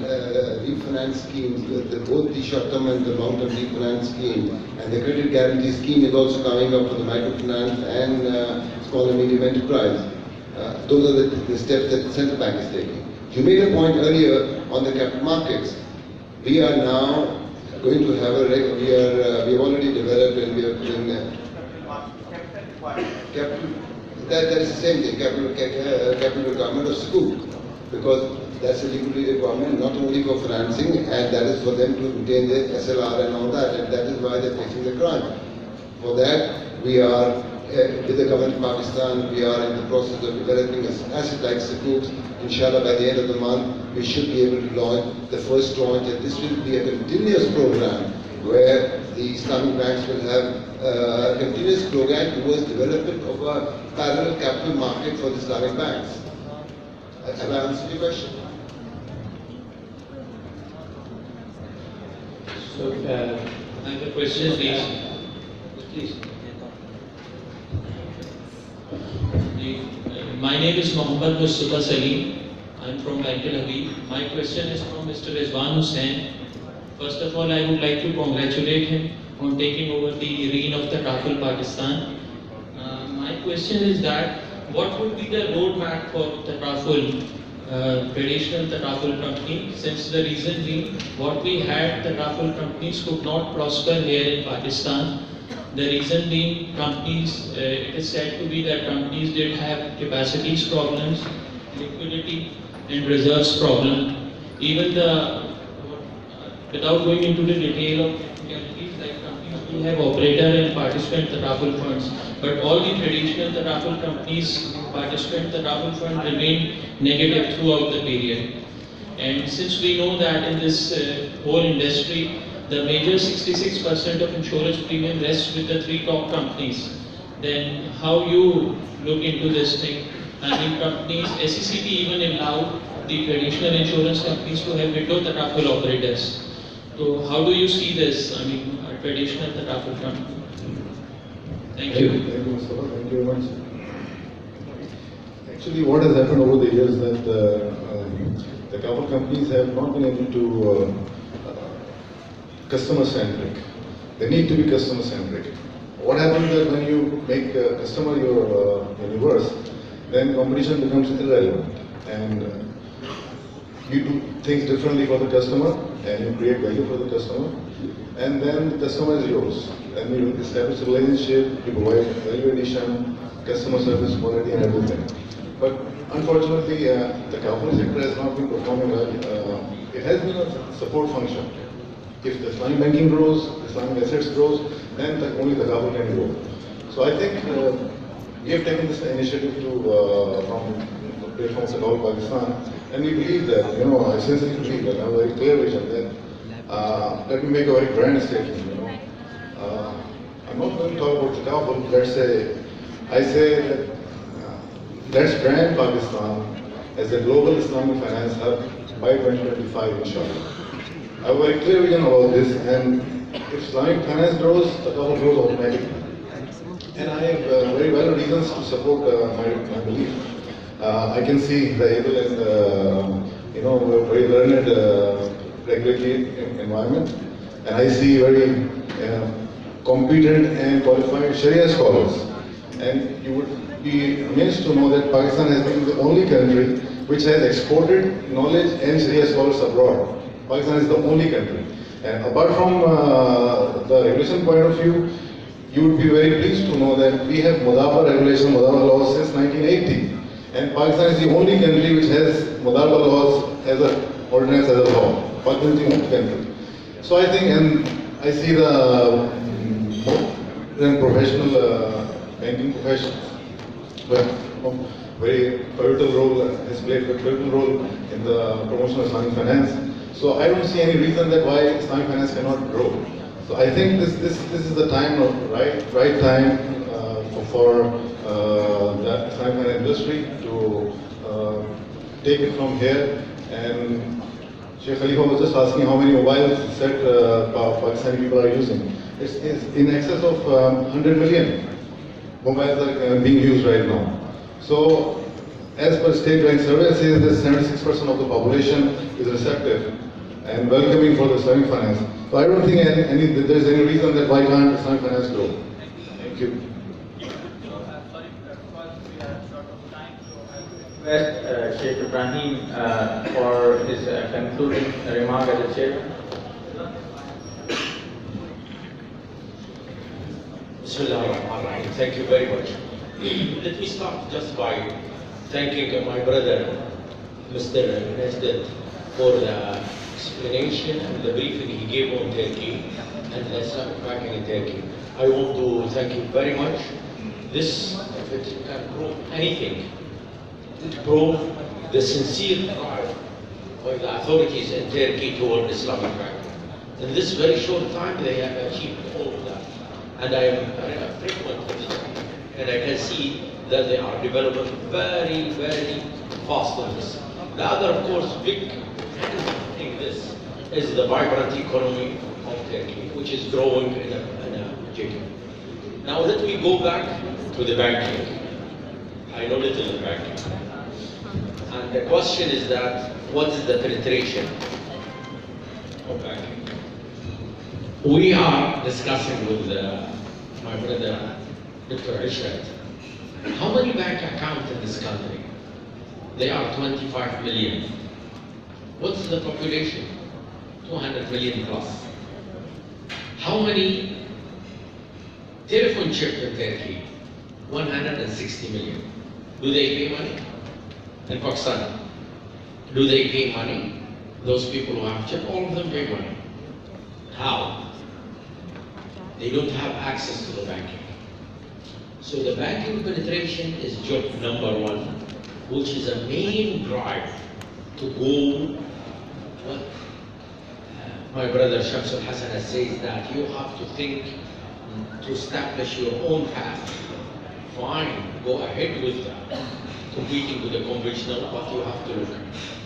refinance schemes, both the short-term and the long-term refinance scheme, and the credit guarantee scheme is also coming up for the microfinance and small and medium enterprise. Those are the steps that the central bank is taking. You made a point earlier on the capital markets. We are now going to have we have already developed and we are doing capital. That is the same thing, capital requirement of sukuk, because that's a liquidity requirement not only for financing, and that is for them to retain their SLR and all that, and that is why they're facing the crime. For that, we are with the government of Pakistan, we are in the process of developing asset-like sukuk. Inshallah, by the end of the month, we should be able to launch the first tranche, and this will be a continuous program where the Islamic banks will have a continuous program towards development of a parallel capital market for the Islamic banks. Have I answered your question? So, I have a question, please. Please. My name is Mohammad Mustafa Salim. I'm from Bank Al Habib. My question is from Mr. Rizwan Hussain. First of all, I would like to congratulate him on taking over the reign of the Tafel Pakistan. My question is that what would be the roadmap for the Tafel, traditional Tafel company, since the reason being what we had, the Tafel companies could not prosper here in Pakistan. The reason being companies, it is said to be that companies did have capacities problems, liquidity and reserves problem. Even without going into the detail of technicalities, like companies do have operator and participant Tafel funds, but all the traditional Tafel companies, participant Tafel fund remained negative throughout the period. And since we know that in this whole industry, the major 66% of insurance premium rests with the three top companies, then how you look into this thing? I mean, companies, SECP even allowed the traditional insurance companies to have window Tafel operators. So how do you see this? I mean, a traditional Tafel company. Thank you. Thank you, Mustafa. Thank you very much. Actually, what has happened over the years that the couple companies have not been able to customer-centric. They need to be customer-centric. What happens is that when you make a customer your universe, then competition becomes irrelevant. And you do things differently for the customer, and you create value for the customer, and then the customer is yours. And you establish a relationship, you provide value addition, customer service, quality, and everything. But unfortunately, the company sector has not been performing well. It has been a support function. If the Islamic banking grows, Islamic assets grows, then only the government can grow. So I think we have taken this initiative from the platforms of all Pakistan, and we believe that, I sincerely believe that, I have a very clear vision that, let me make a very grand statement, I'm not going to talk about the government, let's say, I say that let's brand Pakistan as a global Islamic finance hub by 2025, inshallah. I have a very clear vision about this, and if Islamic finance grows, the government grows automatically. And I have very valid reasons to support my belief. I can see the able and very learned regulatory environment, and I see very competent and qualified Sharia scholars. And you would be amazed to know that Pakistan has been the only country which has exported knowledge and Sharia scholars abroad. Pakistan is the only country. And apart from the regulation point of view, you would be very pleased to know that we have Mudaba regulation, Mudaba laws since 1980. And Pakistan is the only country which has Mudaba laws as an ordinance, as a law. Pakistan is the only country. So I think, and I see the professional banking professions, very pivotal role, has played a pivotal role in the promotion of Islamic finance. So I don't see any reason that why Islamic finance cannot grow. So I think this is the time of right time for the Islamic finance industry to take it from here. And Sheikh Khalifa was just asking how many mobiles set Pakistani people are using. It's in excess of 100 million mobiles are being used right now. So as per State Bank survey says that 76% of the population is receptive and welcoming for the Islamic finance. So I don't think there's any reason that why can't Islamic finance grow. Thank you. Sorry, because we are short of time, so I will request Sheikh Ibrahim for his concluding remark as a chair. Thank you very much. Let me start just by thanking my brother, Mr. President, for the explanation and the briefing he gave on Turkey and the Islamic banking in Turkey. I want to thank you very much. this, if it can prove anything, it prove the sincere drive by the authorities in Turkey toward Islamic banking. In this very short time, they have achieved all of that. And I am a frequent visitor, and I can see that they are developing very, very fast on this. The other, of course, big thing this is the vibrant economy of Turkey, which is growing in a jig. Now let me go back to the banking. I know little in banking. And the question is that, what is the penetration of banking? We are discussing with my brother, Dr. Ishrat, how many bank accounts in this country? They are 25 million. What's the population? 200 million plus. How many telephone chips in Turkey? 160 million. Do they pay money? In Pakistan, do they pay money? Those people who have chip, all of them pay money. How? They don't have access to the banking. So the banking penetration is job number one, which is a main drive to go. What my brother Shamsul Hassan has said, that you have to think to establish your own path. Fine, go ahead with that, competing with the conventional, but you have to look.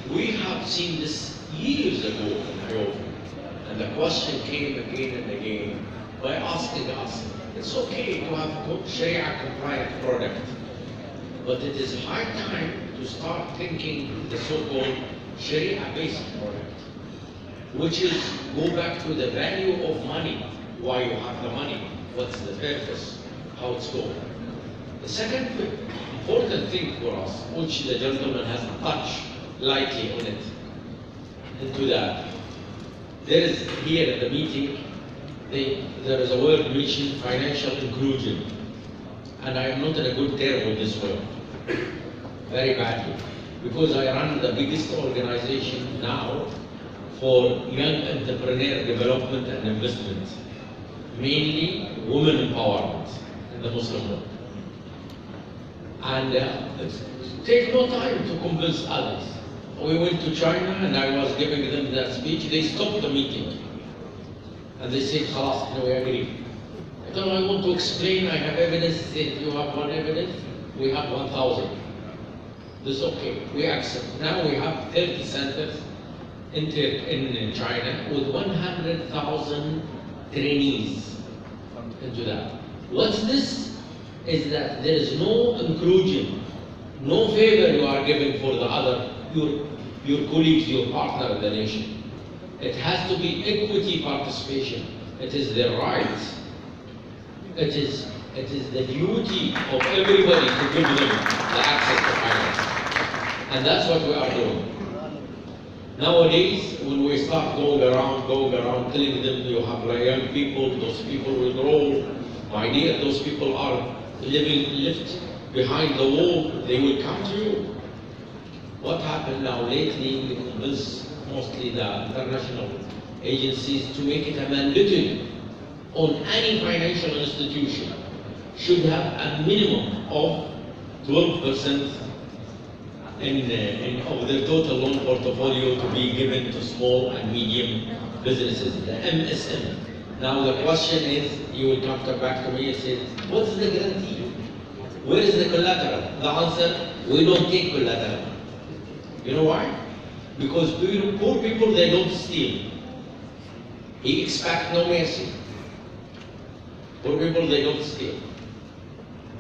We have seen this years ago in Nairobi, and the question came again and again by asking us, it's okay to have good Sharia compliant product, but it is high time to start thinking the so-called Sharia based product, which is go back to the value of money, why you have the money, what's the purpose, how it's going. The second important thing for us, which the gentleman has touched lightly on it, into that, there is here at the meeting, there is a word mentioned, financial inclusion. And I am not in a good term with this word, very badly. Because I run the biggest organization now for young entrepreneur development and investment, mainly women empowerment in the Muslim world. And it takes no time to convince others. We went to China and I was giving them that speech, they stopped the meeting. And they said, "Khalas, no, we agree." I told them, I want to explain, I have evidence. They said, you have one evidence, we have 1,000. This is okay, we accept. Now we have 30 centers in China with 100,000 trainees into that. What's this? Is that there is no inclusion, no favor you are giving for the other, your colleagues, your partner in the nation. It has to be equity participation. It is their right. It is the duty of everybody to give them the access to finance. And that's what we are doing. Nowadays, when we start going around, telling them you have young people, those people will grow. My dear, those people are left behind the wall, they will come to you. What happened now lately, we convinced mostly the international agencies to make it a mandatory on any financial institution should have a minimum of 12% of their total loan portfolio to be given to small and medium businesses, the MSM. Now the question is, you will come back to me and say, what is the guarantee? Where is the collateral? The answer, we don't take collateral. You know why? Because poor people, they don't steal. He expects no mercy. Poor people, they don't steal.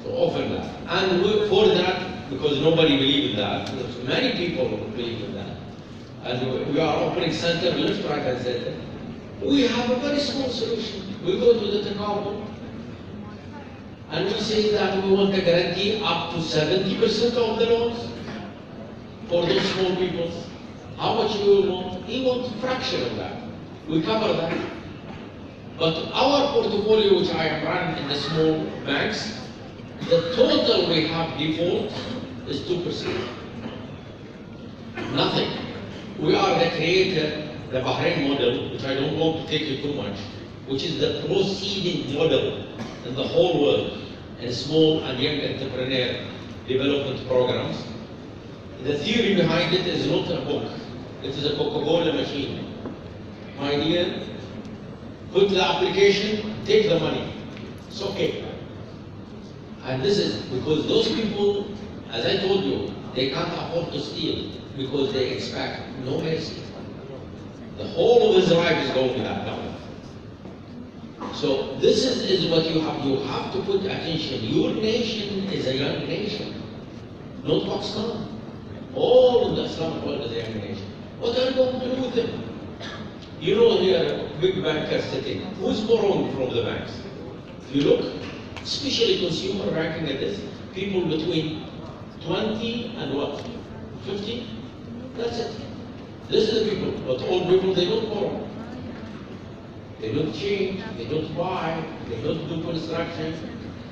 So offer that. And for that, because nobody believes in that, many people believe in that. And we are opening center, left, right, and center. We have a very small solution. We go to the Taqabul and we say that we want a guarantee up to 70% of the loans for those small people. How much you will want? He wants a fraction of that. We cover that. But our portfolio, which I have run in the small banks, the total we have default is 2%. Nothing. We are the creator, the Bahrain model, which I don't want to take you too much, which is the proceeding model in the whole world. and small and young entrepreneur development programs. The theory behind it is not a book. It is a Coca-Cola machine. My dear, put the application, take the money. It's okay. And this is because those people, as I told you, they can't afford to steal because they expect no mercy. The whole of his life is going down. So this is what you have. You have to put attention. Your nation is a young nation, not Pakistan. All of the Islamic world is a young nation. What are you going to do with them? You know, here, big bankers sitting. Who's borrowing from the banks? If you look, especially consumer banking at this, people between 20 and what? 50? That's it. This is the people. But old people, they don't borrow. They don't change, they don't buy, they don't do construction,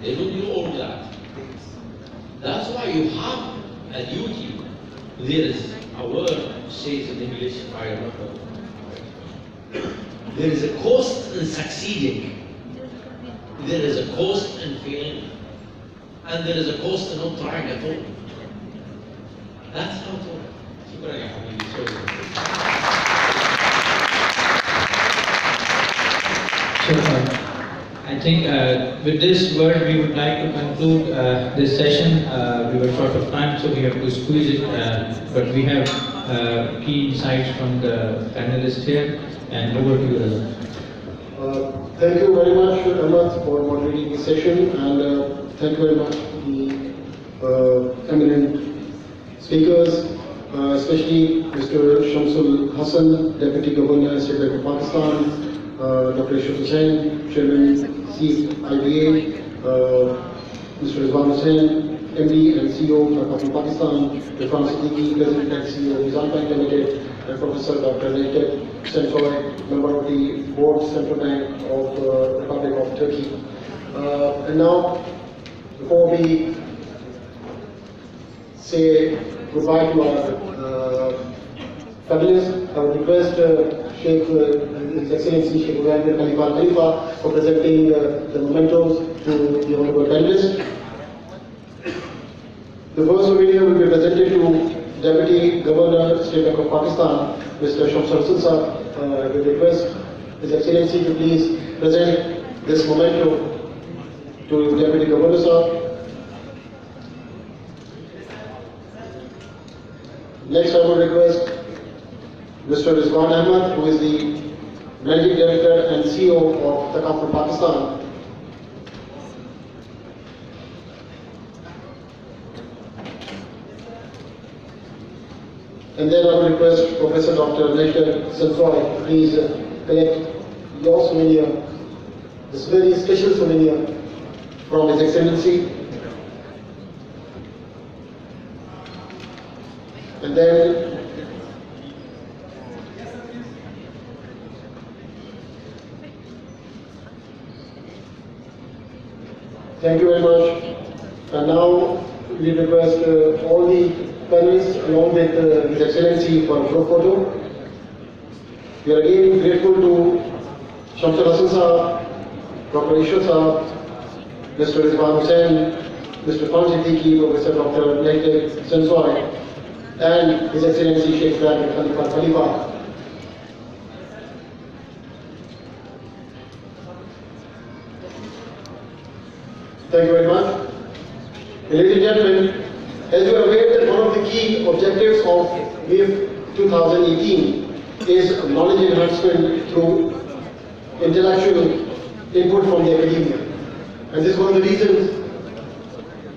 they don't do all that. That's why you have a duty. There is a word says in English, I don't know. There is a cost in succeeding. There is a cost in failing. And there is a cost in not trying at all. That's how to work. So, I think with this word we would like to conclude this session. We were short of time, so we have to squeeze it, but we have key insights from the panelists here, and over to you, Raza. Thank you very much, Ahmad, for moderating this session, and thank you very much to the eminent speakers, especially Mr. Shamsul Hassan, Deputy Governor, State Bank of Pakistan, Dr. Ishaq Hussain, Chairman, Chief IBA, Mr. Rizwan Hussain, MD and CEO of Pakistan, Dr. Siddiqui, President and CEO of Meezan Bank Limited, and Professor Dr. Necdet Sensoy, member of the Board Central Bank of the Republic of Turkey. And now, before we say goodbye to our panelists, I would request Sheikh, His Excellency Sheikh Khalifa for presenting the mementos to the honorable panelists. The first souvenir will be presented to Deputy Governor, State Bank of Pakistan, Mr. Shamsul Hassan Sir. I will request His Excellency to please present this memento to Deputy Governor Sir. Next, I will request Mr. Rizwan Ahmad, who is the Managing Director and CEO of Thaqaful Pakistan. And then I will request Professor Dr. Necdet Sensoy to please collect your souvenir, this very special souvenir from His Excellency. And then thank you very much. And now we request all the panelists along with His Excellency for a group photo. We are again grateful to Shamsul Hassan Sahab, Dr. Ishaq Sahab, Mr. Rizwan Hussain, Mr. Siddiqui, Professor Dr. Necdet Sensoy, and His Excellency Sheikh Khalifa. Thank you very much. Ladies and gentlemen, as you are aware that one of the key objectives of WIFF 2018 is knowledge enhancement through intellectual input from the academia. And this is one of the reasons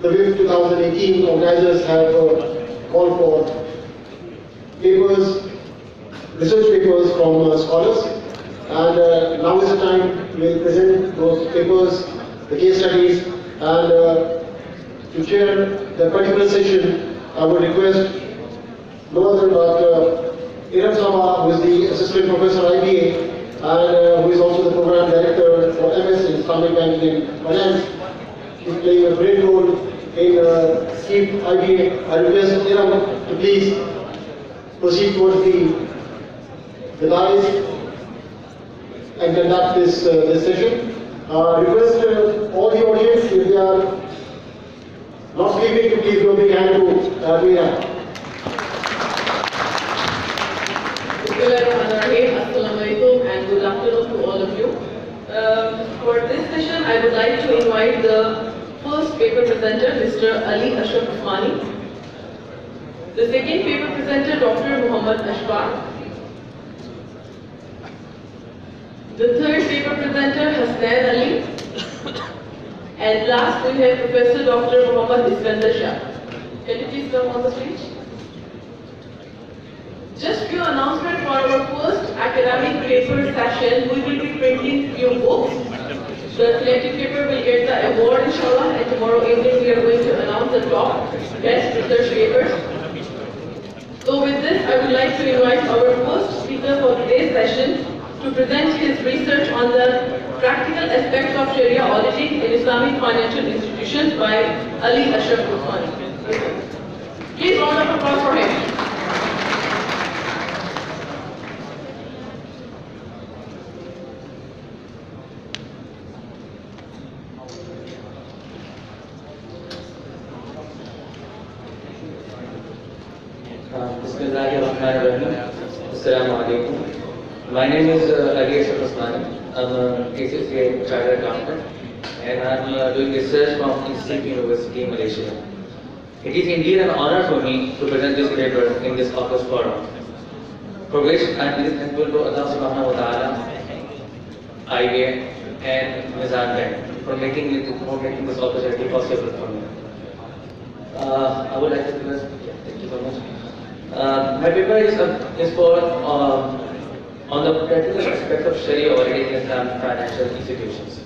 the WIFF 2018 organizers have called for papers, research papers from scholars. And now is the time we will present those papers, the case studies, and to chair the particular session, I would request no other but Iram Sama, who is the Assistant Professor IBA, and who is also the Program Director for MS in Islamic Banking and Finance. He is playing a great role in Chief IBA. I request Iram to please proceed towards the dais and conduct this session. Request all the audience, if they are not sleeping, to please give a big hand to Meezan. Assalamualaikum and good afternoon to all of you. For this session, I would like to invite the first paper presenter, Mr. Ali Ashraf Usmani. The second paper presenter, Dr. Muhammad Ashfaq. The third paper presenter, Hasnain Ali. And last, we have Professor Dr. Muhammad Iskandar Shah. Can you please come on the stage? Just few announcements for our first academic paper session. We will be printing few books. The selected paper will get the award inshallah, and tomorrow evening we are going to announce the top best research papers. So with this, I would like to invite our first speaker for today's session to present his research on the practical aspects of Sharia auditing in Islamic financial institutions by Ali Ashraf Usmani. Please round of applause for him. Assalamualaikum. My name is Ali Ashraf Usmani. I'm a KCCA chartered accountant and I'm doing research from INSEAD University in Malaysia. It is indeed an honor for me to present this paper in this August forum, for which I am really thankful to Allah subhanahu wa ta'ala, IBA and Meezan for making this opportunity possible for me. I would like to request, thank you so much. My paper is for on the practical aspects of Sharia auditing in Islamic financial institutions.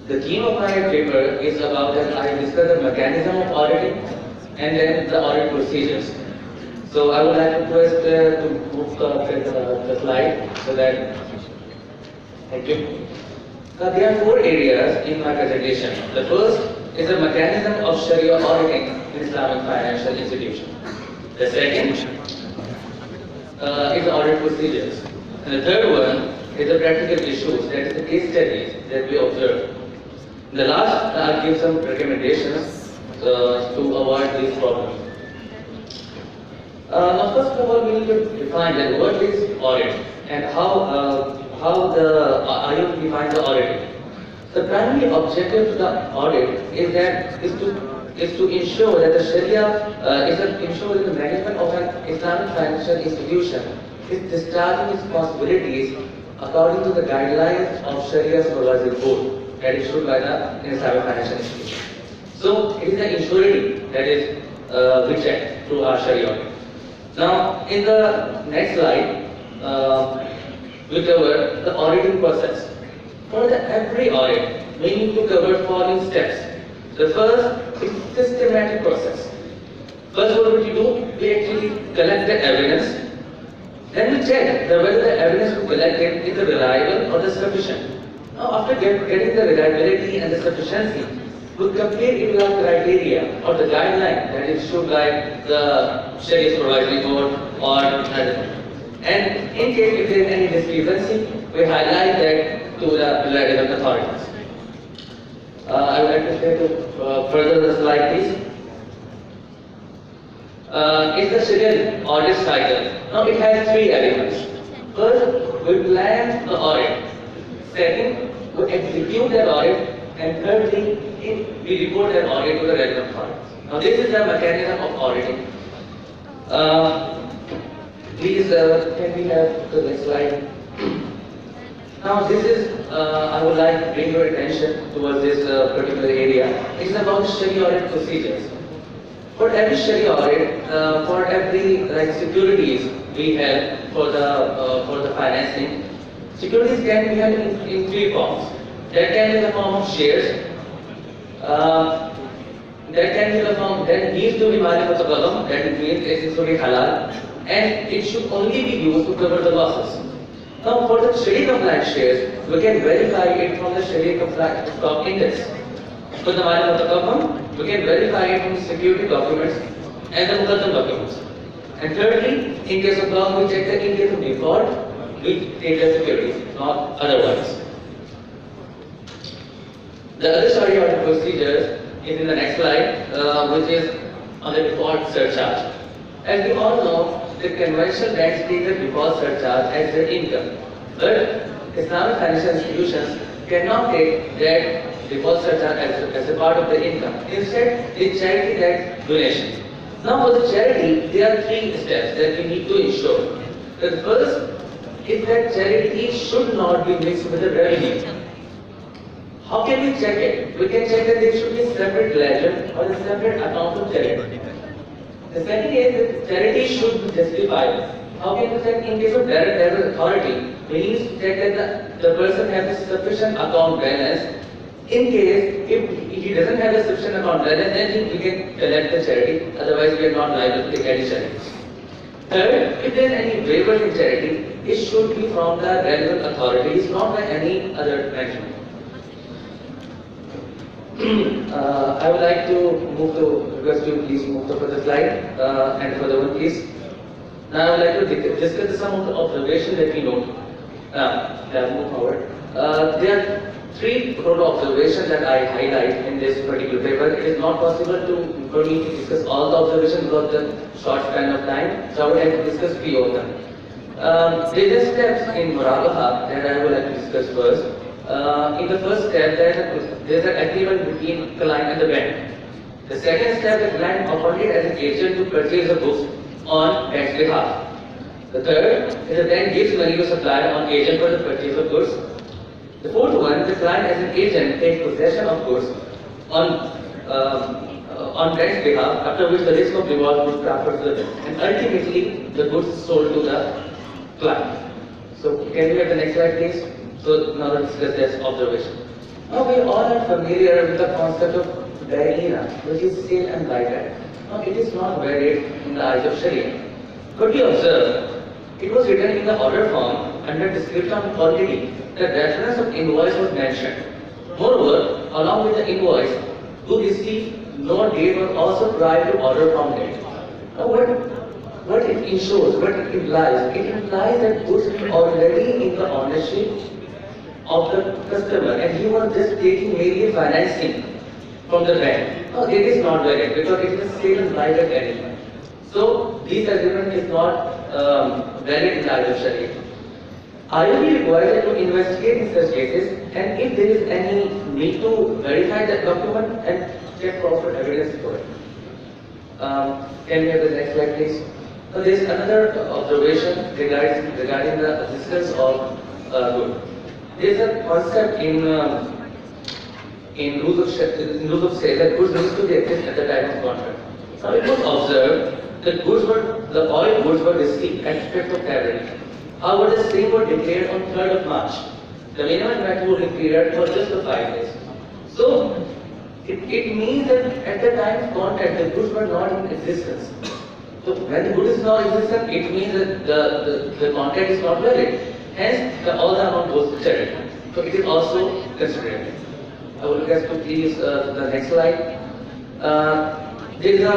The theme of my paper is about that I discuss the mechanism of auditing and then the audit procedures. So I would like to request to move the slide so that, thank you. There are four areas in my presentation. The first is the mechanism of Sharia auditing in Islamic financial institutions. The second is the audit procedures. And the third one is the practical issues, that is the case studies that we observe. The last, I'll give some recommendations to avoid these problems. Now first of all, we need to define that what is audit and how the IOP defines the auditing. The primary objective of the audit is to ensure that the Sharia ensure that the management of an Islamic financial institution is discharging its responsibilities according to the guidelines of Sharia supervisory board that is issued by the Islamic financial institution. So it is the ensurety that is we check through our Sharia. Now in the next slide, we cover the auditing process. For every audit, we need to cover following steps. The first is systematic process. First, what we do? We actually collect the evidence. Then we check whether the evidence we collected is reliable or sufficient. Now, after getting the reliability and the sufficiency, we compare it with our criteria or the guideline that is issued by the Sharia supervisory board or another. And in case if there is any discrepancy, we highlight that to the relevant authorities. I would like to say to further the slide, please. It's the Sharia audit cycle. Now it has three elements. First, we plan the audit. Second, we execute that audit. And thirdly, we report that audit to the relevant authorities. Now this is the mechanism of auditing. Please, can we have the next slide? Now this is, I would like to bring your attention towards this particular area. It's about Sharia audit procedures. For every Sharia audit, for every securities we have for the financing, securities can be held in three forms. That can be in the form of shares. That can be in the form that needs to be mali-mutaqaddam, that means it is to be halal, and it should only be used to cover the losses. Now for the Sharia compliant shares, we can verify it from the Sharia compliant stock index. For the mali-mutaqaddam, we can verify it from the security documents and the muqaddam documents. And thirdly, in case of loan, we check that in case of default, we take the securities, not otherwise. The other Sharia audit procedures is in the next slide, which is on the default surcharge. As we all know, the conventional banks take the default surcharge as their income, but Islamic financial institutions cannot take that default surcharge as a part of their income. Instead, they charity that donation. Now, for the charity, there are 3 steps that we need to ensure. The first is that charity should not be mixed with the revenue. How can we check it? We can check that there should be a separate ledger or a separate account of charity. The second is that charity should be justified. How can we check in case of direct debit authority? We need to check that the person has a sufficient account balance. In case if he doesn't have a sufficient account balance, then we can collect the charity. Otherwise, we are not liable to take any charity. Third, if there is any waiver in charity, it should be from the relevant authorities, not by any other management. I would like to request you please move to further slide and further one please. Now I would like to discuss some of the observations that we note. Move forward. There are 3 total observations that I highlight in this particular paper. It is not possible for me to discuss all the observations because of the short span of time, so I would like to discuss 3 of them. There are steps in Murabaha that I would like to discuss first. In the first step, there is an agreement between client and the bank. The second step, the client appointed as an agent to purchase the books on bank's behalf. The third is the bank gives money to supplier on agent for the purchase of goods. The fourth one, the client as an agent takes possession of goods on bank's behalf, after which the risk of reward is transferred to the bank, and ultimately the goods is sold to the client. So can we have the next slide, please? So now let's discuss this observation. Now we all are familiar with the concept of bayina, which is sale and buyback. Now it is not varied in the eyes of Sharia. But we observe, it was written in the order form under description of quantity. The reference of invoice was mentioned. Moreover, along with the invoice, to receive no date was also prior to order form date. Now what it ensures, what it implies? It implies that goods are already in the ownership of the customer and he was just taking maybe financing from the bank. No, it is not valid because it is sale and buyback arrangement. So this agreement is not valid in the eyes of Sharia. IOB requires to investigate in such cases, and if there is any need to verify that document and check proper evidence for it. Can we have the next slide, please? Now, there is another observation regarding the existence of good. There is a concept in rules of sale that goods need to be exist at the time of contract. Now it was observed that the oil goods were received at 5th of February. However, the same were declared on 3rd of March. The minimum matrimonial period was just 5 days. So it means that at the time of contract, the goods were not in existence. So when the good is not in existence, it means that the contract is not valid. Hence, all the amount goes to charity. So it is also considered. I will request to please the next slide. There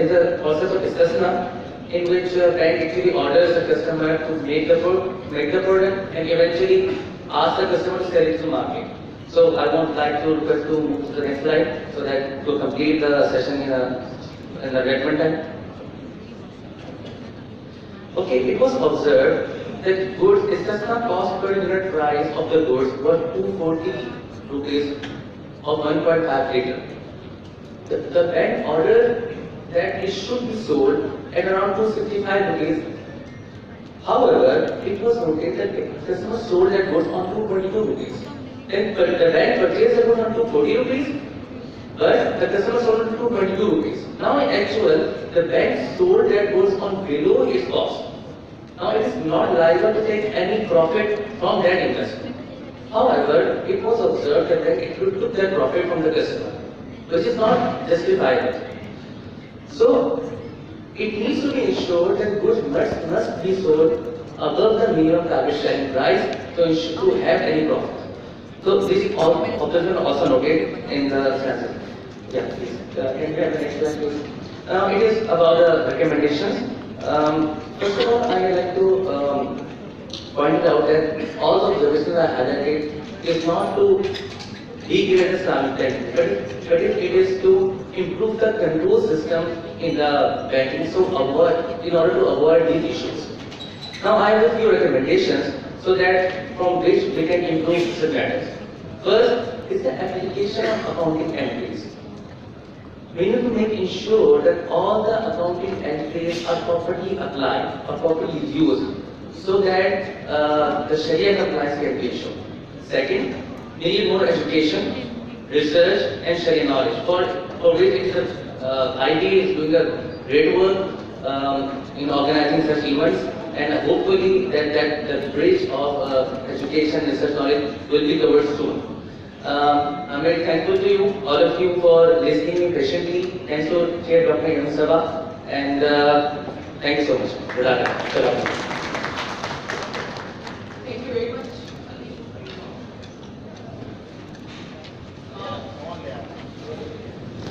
is a process of istisna in which bank actually orders the customer to make the product and eventually ask the customer to sell it to market. So I would like to request to move to the next slide so that to complete the session in the relevant time. Okay, it was observed that goods, istisna cost per unit price of the goods was 240 rupees of 1.5 liter. The bank ordered that it should be sold at around 265 rupees. However, it was noted that the customer sold that goods on 222 rupees. Then the bank purchased the goods on 240 rupees, but the customer sold on 222 rupees. Now in actual, the bank sold that goods on below its cost. Now it is not liable to take any profit from that investment. However, it was observed that it took that profit from the customer, which is not justifiable. So, it needs to be ensured that goods must be sold above the minimum target selling price to have any profit. So, this observation also noted in the stanza. Yeah, please. Can we have the next slide, please? It is about the recommendations. First of all, I would like to point out that all the observations I highlighted is not to degrade Islamic banking, but it is to improve the control system in the banking, so in order to avoid these issues. Now I have a few recommendations so that from which we can improve certain matters. First is the application of accounting entries. We need to make ensure that all the accounting entries are properly applied or properly used so that the Sharia compliance can be ensured. Second, we need more education, research and Sharia knowledge. For which it is IT is doing a great work in organizing such events, and hopefully that the bridge of education and research knowledge will be covered soon. I'm very thankful to you, all of you, for listening me patiently. Thanks to Chair Dr. Yaman Sabah, and thank you so much. Thank you very much.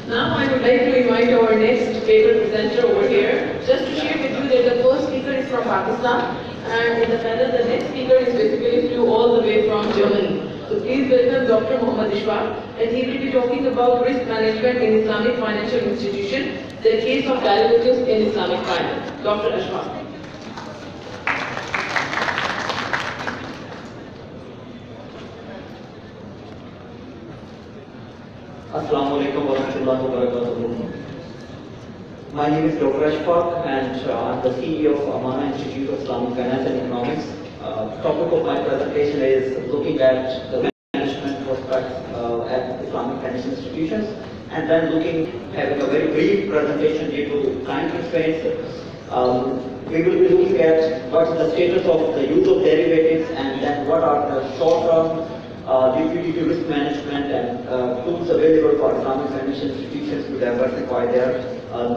Now I would like to invite our next paper presenter over here, just to share with you that the first speaker is from Pakistan, and in the panel the next speaker is basically flew all the way from Germany. So please welcome Dr. Muhammad Ishfaq, and he will be talking about risk management in Islamic financial institution, the case of derivatives in Islamic finance. Dr. Ishfaq. Assalamu alaikum wa rahmatullahi wa barakatuh. My name is Dr. Ashfaq, and I'm the CEO of Amana Institute of Islamic Finance and Economics. The topic of my presentation is looking at the management prospects at Islamic financial institutions, and then having a very brief presentation due to time constraints. We will be looking at what is the status of the use of derivatives, and then what are the short-term liquidity risk management and tools available for Islamic financial institutions to diversify their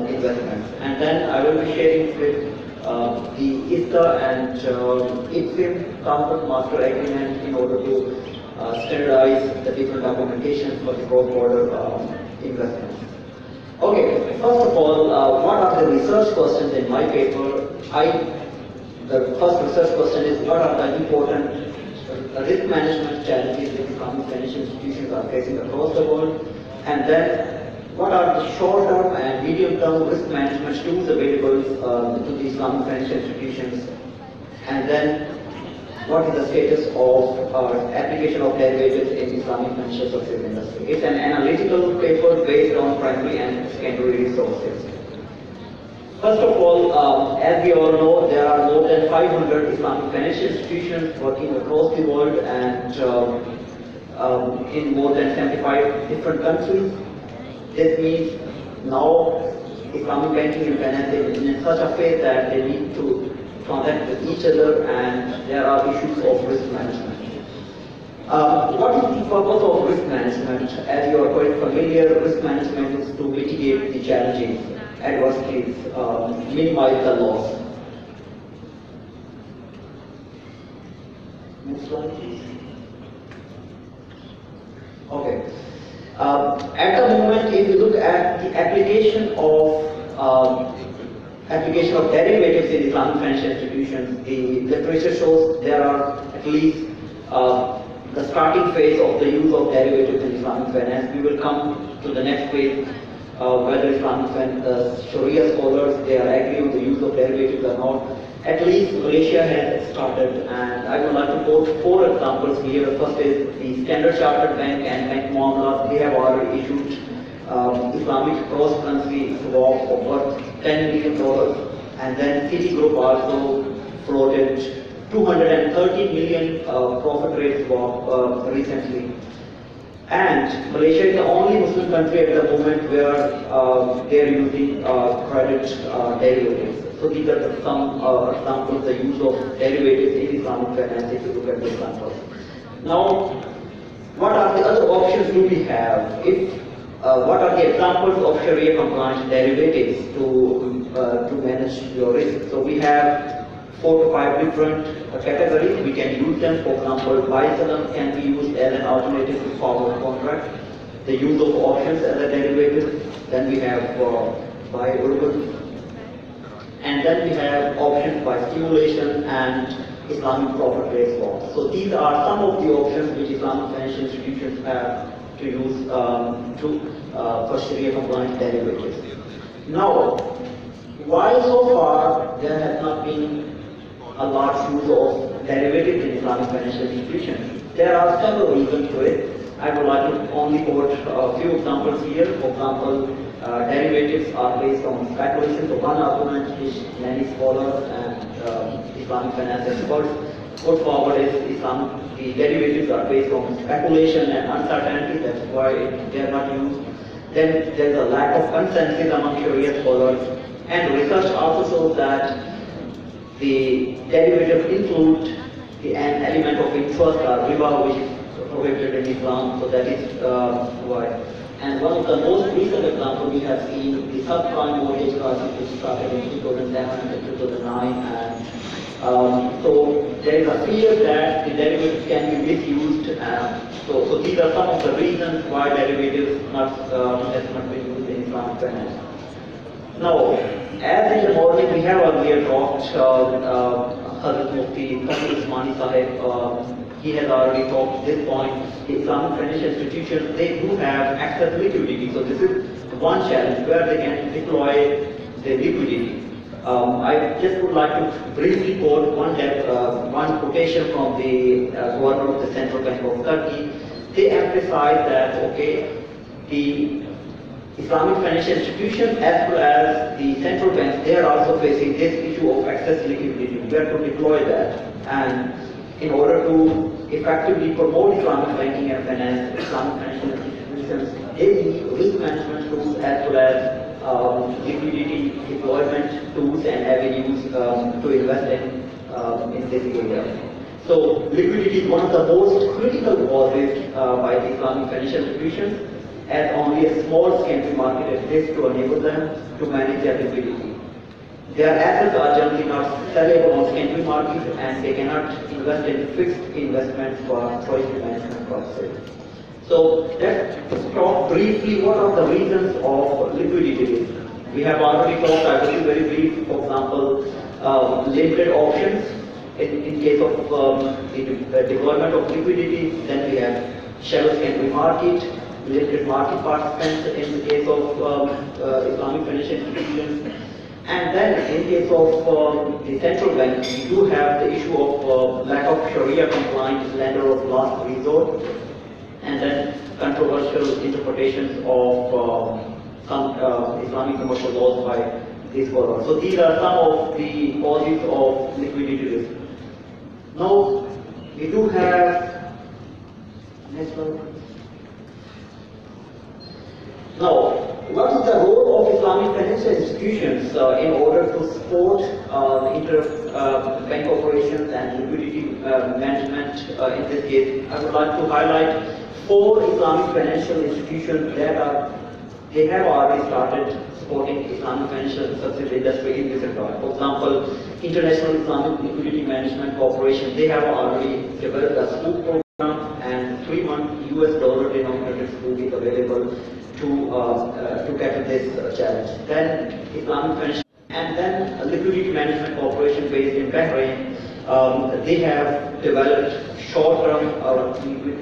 investments. And then I will be sharing with the ISTA and IFIM Comfort Master Agreement in order to standardize the different documentations for the cross-border investments. Okay, first of all, what are the research questions in my paper? The first research question is, what are the important risk management challenges that Islamic financial institutions are facing across the world? And then, what are the short-term and medium-term risk management tools available to the Islamic financial institutions? And then, what is the status of application of derivatives in Islamic financial services industry? It's an analytical paper based on primary and secondary resources. First of all, as we all know, there are more than 500 Islamic financial institutions working across the world and in more than 75 different countries. This means now Islamic banking and finance is in such a phase that they need to contact with each other, and there are issues of risk management. What is the purpose of risk management? As you are quite familiar, risk management is to mitigate the challenges, adversities, minimize the loss. Next slide, please. Okay. At the moment, if you look at the application of derivatives in Islamic financial institutions, the literature shows there are at least the starting phase of the use of derivatives in Islamic finance. We will come to the next phase, whether Islamic Sharia scholars they are agree on the use of derivatives or not. At least Malaysia has started, and I would like to quote 4 examples here. First is the Standard Chartered Bank and Bank Muamalat. They have already issued Islamic cross-currency swap of worth $10 million, and then Citigroup also floated 230 million profit rate swap recently. And Malaysia is the only Muslim country at the moment where they are using credit derivatives. So these are some examples, the use of derivatives in Islamic finance, if you look at the examples. Now, what are the other options do we have? What are the examples of Sharia compliant derivatives to manage your risk? So we have 4 to 5 different categories. We can use them. For example, buy-sell can be used as an alternative to forward contract. The use of options as a derivative. Then we have buy-order. And then we have options by stimulation and Islamic profit rate swaps. So these are some of the options which Islamic financial institutions have to use for Sharia compliant derivatives. Now, while so far there has not been a large use of derivatives in Islamic financial institutions, there are several reasons to it. I would like to only quote a few examples here. For example, derivatives are based on speculation. So one argument which many scholars and Islamic finance experts put forward is the derivatives are based on speculation and uncertainty. That's why they are not used. Then there's a lack of consensus among Sharia scholars, and research also shows that the derivatives include an element of interest or riba, which is prohibited in Islam. So that is why. And one of the most recent examples we have seen the subprime mortgage crisis, which started in 2007 and 2009, and so there is a fear that the derivatives can be misused. So these are some of the reasons why derivatives has not been used in Islamic finance. Now, as in the morning we have earlier talked, Hazrat Mufti Usmani Sahib, he has already talked this point. The Islamic financial institutions, they do have excess liquidity. So this is one challenge where they can deploy the liquidity. I just would like to briefly quote one quotation from the governor of the Central Bank of Turkey. They emphasize that, okay, the Islamic financial institutions as well as the central banks, they are also facing this issue of excess liquidity. We have to deploy that. And in order to effectively promote Islamic banking and finance, Islamic financial institutions, they need risk management tools as well as liquidity deployment tools and avenues to invest in this area. So liquidity is one of the most critical causes by the Islamic financial institutions, as only a small secondary market exists to enable them to manage their liquidity. Their assets are generally not sellable on secondary markets, and they cannot invest in fixed investments for treasury management purposes. So let's talk briefly what are the reasons of liquidity risk. We have already talked, I will be very brief, for example, limited options in case of the deployment of liquidity. Then we have shallow secondary market, limited market participants in the case of Islamic financial institutions. And then in case of the central bank, we do have the issue of lack of Sharia compliant lender of last resort, and then controversial interpretations of some Islamic commercial laws by these scholars. So these are some of the causes of liquidity risk. Now we do have next one. Now, what is the role of Islamic financial institutions in order to support inter-bank operations and liquidity management? In this case, I would like to highlight 4 Islamic financial institutions that they have already started supporting Islamic financial subsidiary industry in this regard. For example, International Islamic Liquidity Management Corporation, they have already developed a SCOOP program, and 3-month US dollar denominated SCOOP is available to get this challenge. Then Islamic financial, and then a liquidity management corporation based in Bahrain, they have developed short-term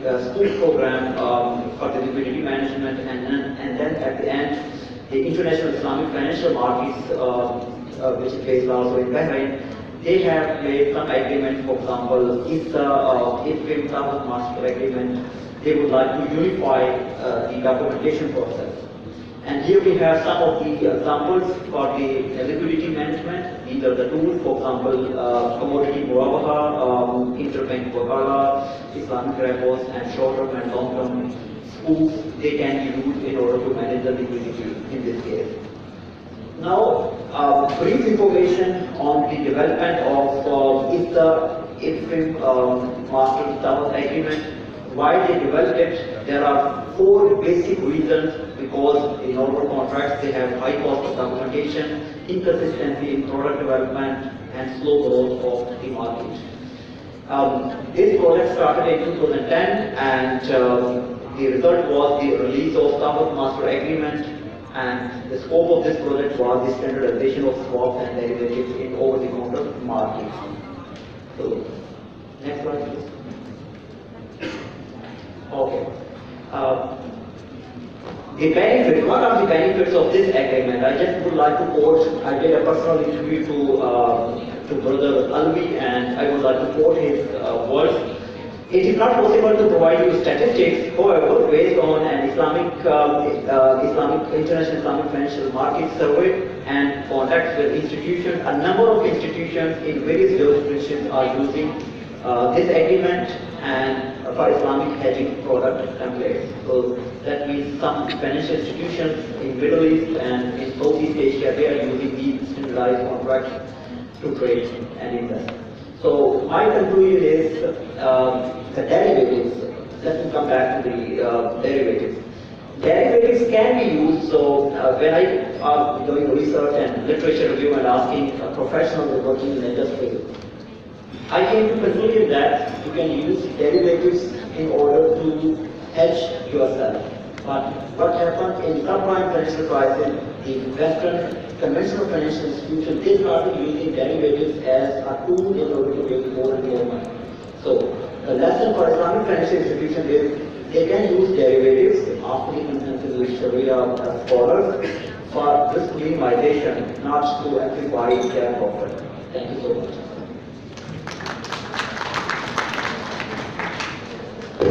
SCOOP program for the liquidity management, and then at the end, the International Islamic Financial Markets, which is based also in Bahrain, they have made some agreements. For example, IFFIM Master Agreement. They would like to unify the documentation process. And here we have some of the examples for the liquidity management. These are the tools, for example, commodity murabaha, interbank wakala, Islamic repos, and short-term and long-term scoops. They can be used in order to manage the liquidity in this case. Now, brief information on the development of IFFIM Master Agreement. Why they developed it? There are 4 basic reasons. Because in normal contracts they have high cost of documentation, inconsistency in product development, and slow growth of the market. This project started in 2010, and the result was the release of Stafford Master Agreement, and the scope of this project was the standardization of swaps and derivatives in over-the-counter markets. So, next slide please. Okay. The benefit, one of the benefits of this agreement, I just would like to quote, I did a personal interview to Brother Alvi, and I would like to quote his words. It is not possible to provide you statistics, however, based on an International Islamic Financial Market Survey and contacts with institutions, a number of institutions in various jurisdictions are using this agreement and for Islamic hedging product templates. So that means some financial institutions in Middle East and in Southeast Asia, they are using these standardized contracts to trade and invest. So my conclusion is the derivatives. Let me come back to the derivatives. Derivatives can be used. So when I am doing research and literature review and asking professionals working in the industry, I came to conclusion that you can use derivatives in order to hedge yourself. But what happened in subprime financial crisis, the Western conventional financial institutions, they started using derivatives as a tool in order to make more and more money. So the lesson for Islamic financial institutions is they can use derivatives after the consensus with Sharia scholars for risk minimization, not to amplify their profit. Thank you so much.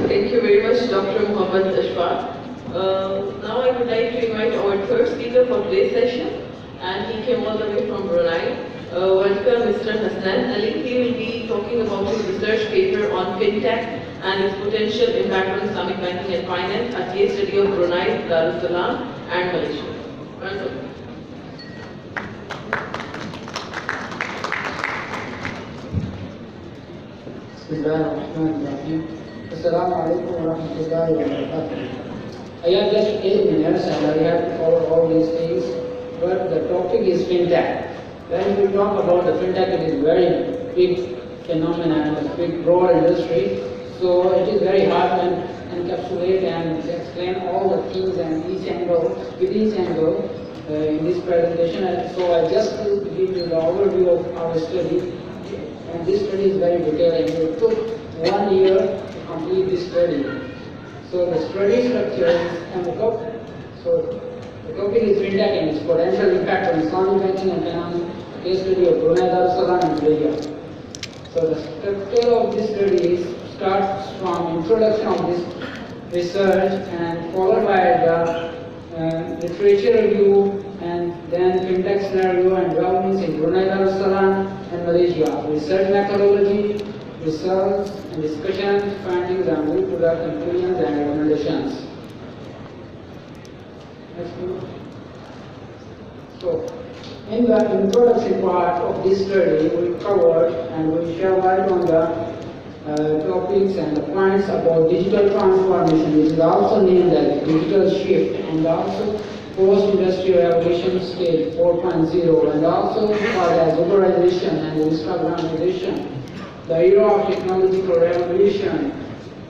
Thank you very much, Dr. Muhammad Ashfaq. Now I would like to invite our third speaker for today's session, and he came all the way from Brunei. Welcome, Mr. Hasnan Ali. He will be talking about his research paper on fintech and its potential impact on Islamic banking and finance, a case study of Brunei, Darussalam, and Malaysia. Welcome. Assalamu alaikum wa rahmatullahi wa barakatuh. I have just 8 minutes and I have to cover all these things, but the topic is fintech. When we talk about the fintech, it is very big phenomenon, a big broad industry, so it is very hard to encapsulate and explain all the things and each angle, with each angle in this presentation. And so I just will give you the overview of our study, and this study is very detailed and it took 1 year to complete this study. So the study structure is, and the topic is fintech and its potential impact on Islamic banking and finance, case study of Brunei, Darussalam, and Malaysia. So the structure of this study starts from introduction of this research and followed by the literature review and then fintech scenario and developments in Brunei, Darussalam, and Malaysia. Research methodology, results and discussion, findings and product conclusions and recommendations. Next one. So, in the introduction part of this study, we covered and we share light on the topics and the points about digital transformation, which is also named as digital shift, and also post-industrial revolution stage 4.0, and also called as urbanization and Instagramization. The era of technological revolution,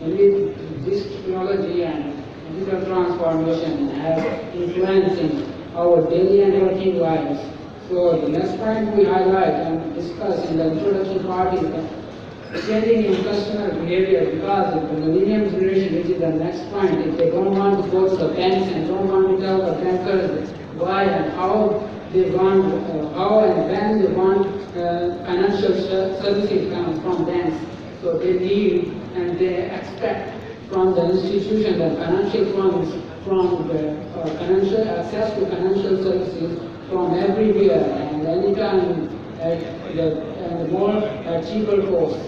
in which this technology and digital transformation have influenced in our daily and working lives. So the next point we highlight and discuss in the introduction part is the changing in customer behavior, because the millennium generation, which is the next point, if they don't want to go to the banks and don't want to tell the bankers why and how they want, how and when they want financial services from banks. So they need and they expect from the institution and financial firms, from the financial access to financial services from everywhere and anytime at the more cheaper cost.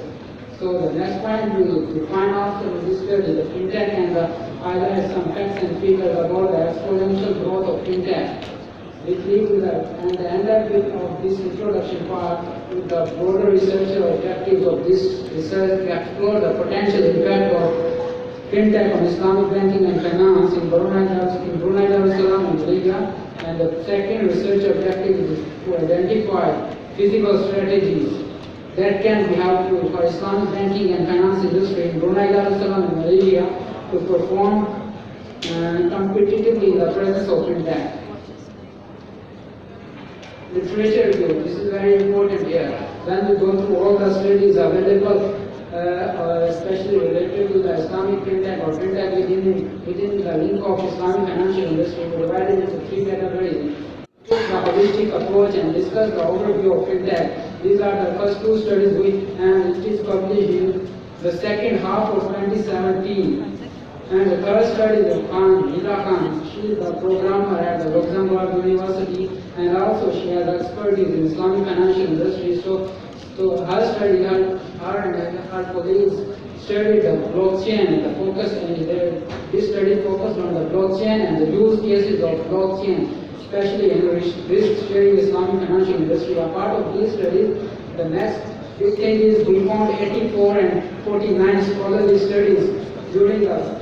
So the next point we define also in this study the fintech and highlight some facts and figures about the exponential growth of fintech. We leave with that, and the end of this introduction part with the broader researcher objectives of this research. We explore the potential impact of fintech on Islamic banking and finance in Brunei, Darussalam, and Malaysia. And the second research objective is to identify physical strategies that can be helpful for Islamic banking and finance industry in Brunei, Darussalam, and Malaysia to perform competitively in the presence of fintech. Literature review, this is very important here. when we go through all the studies available, especially related to the Islamic fintech or fintech within the link of Islamic financial industry, we divided into 3 categories. The holistic approach and discuss the overview of fintech. These are the first 2 studies and it is published in the second half of 2017. And the third study is Meezan Khan. She is a programmer at the Luxembourg University, and also she has expertise in Islamic financial industry. So her study, her and her colleagues studied the blockchain. The focus in this study focused on the blockchain and the use cases of blockchain, especially in risk-sharing Islamic financial industry. A part of these studies, the next big thing is we found 84 and 49 scholarly studies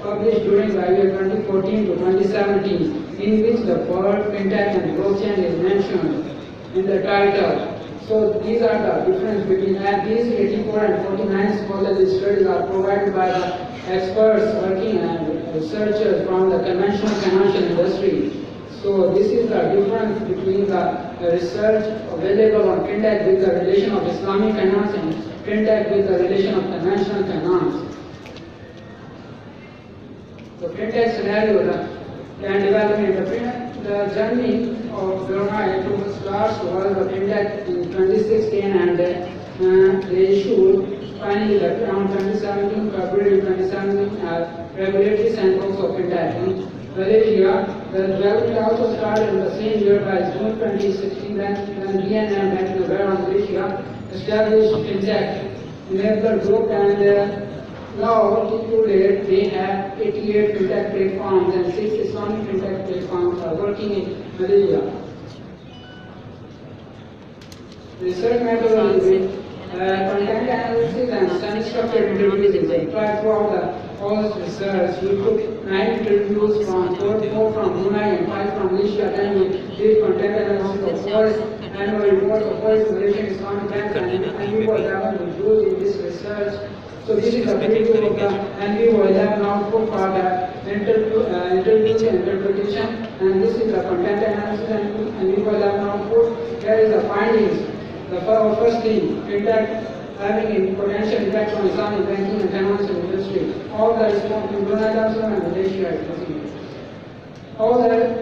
published during the year 2014 to 2017, in which the word fintech and blockchain is mentioned in the title. So these are the difference between these 84 and 49 scholarly studies are provided by the experts working and researchers from the conventional financial industry. So this is the difference between the research available on fintech with the relation of Islamic finance and fintech with the relation of conventional finance. The fintech scenario and development, the journey of Brunei to start was the fintech in 2016, and they issued finally around 2017, February 2017, regulatory samples of fintech. In Malaysia, the development also started in the same year by June 2016 when BNM, Bank of Malaysia, established fintech enabler group, and now, today, they have 88 fintech platforms and 6 Islamic fintech platforms are working in Malaysia. Research methodology, content analysis and semi-structured interviews is applied throughout all research. We took 9 interviews from 4 from Brunei and 5 from Malaysia. Then we did content analysis of 4 annual reports of 4 Malaysian Islamic banks, and we were used in this research. So this is a preview of the NV11 output for the interview and interpretation, and this is the content analysis and NV11 output. Here is the findings. The first thing, fintech having a potential impact on Islamic banking and financial industry. All the response in Brunei and Malaysia is using it. All the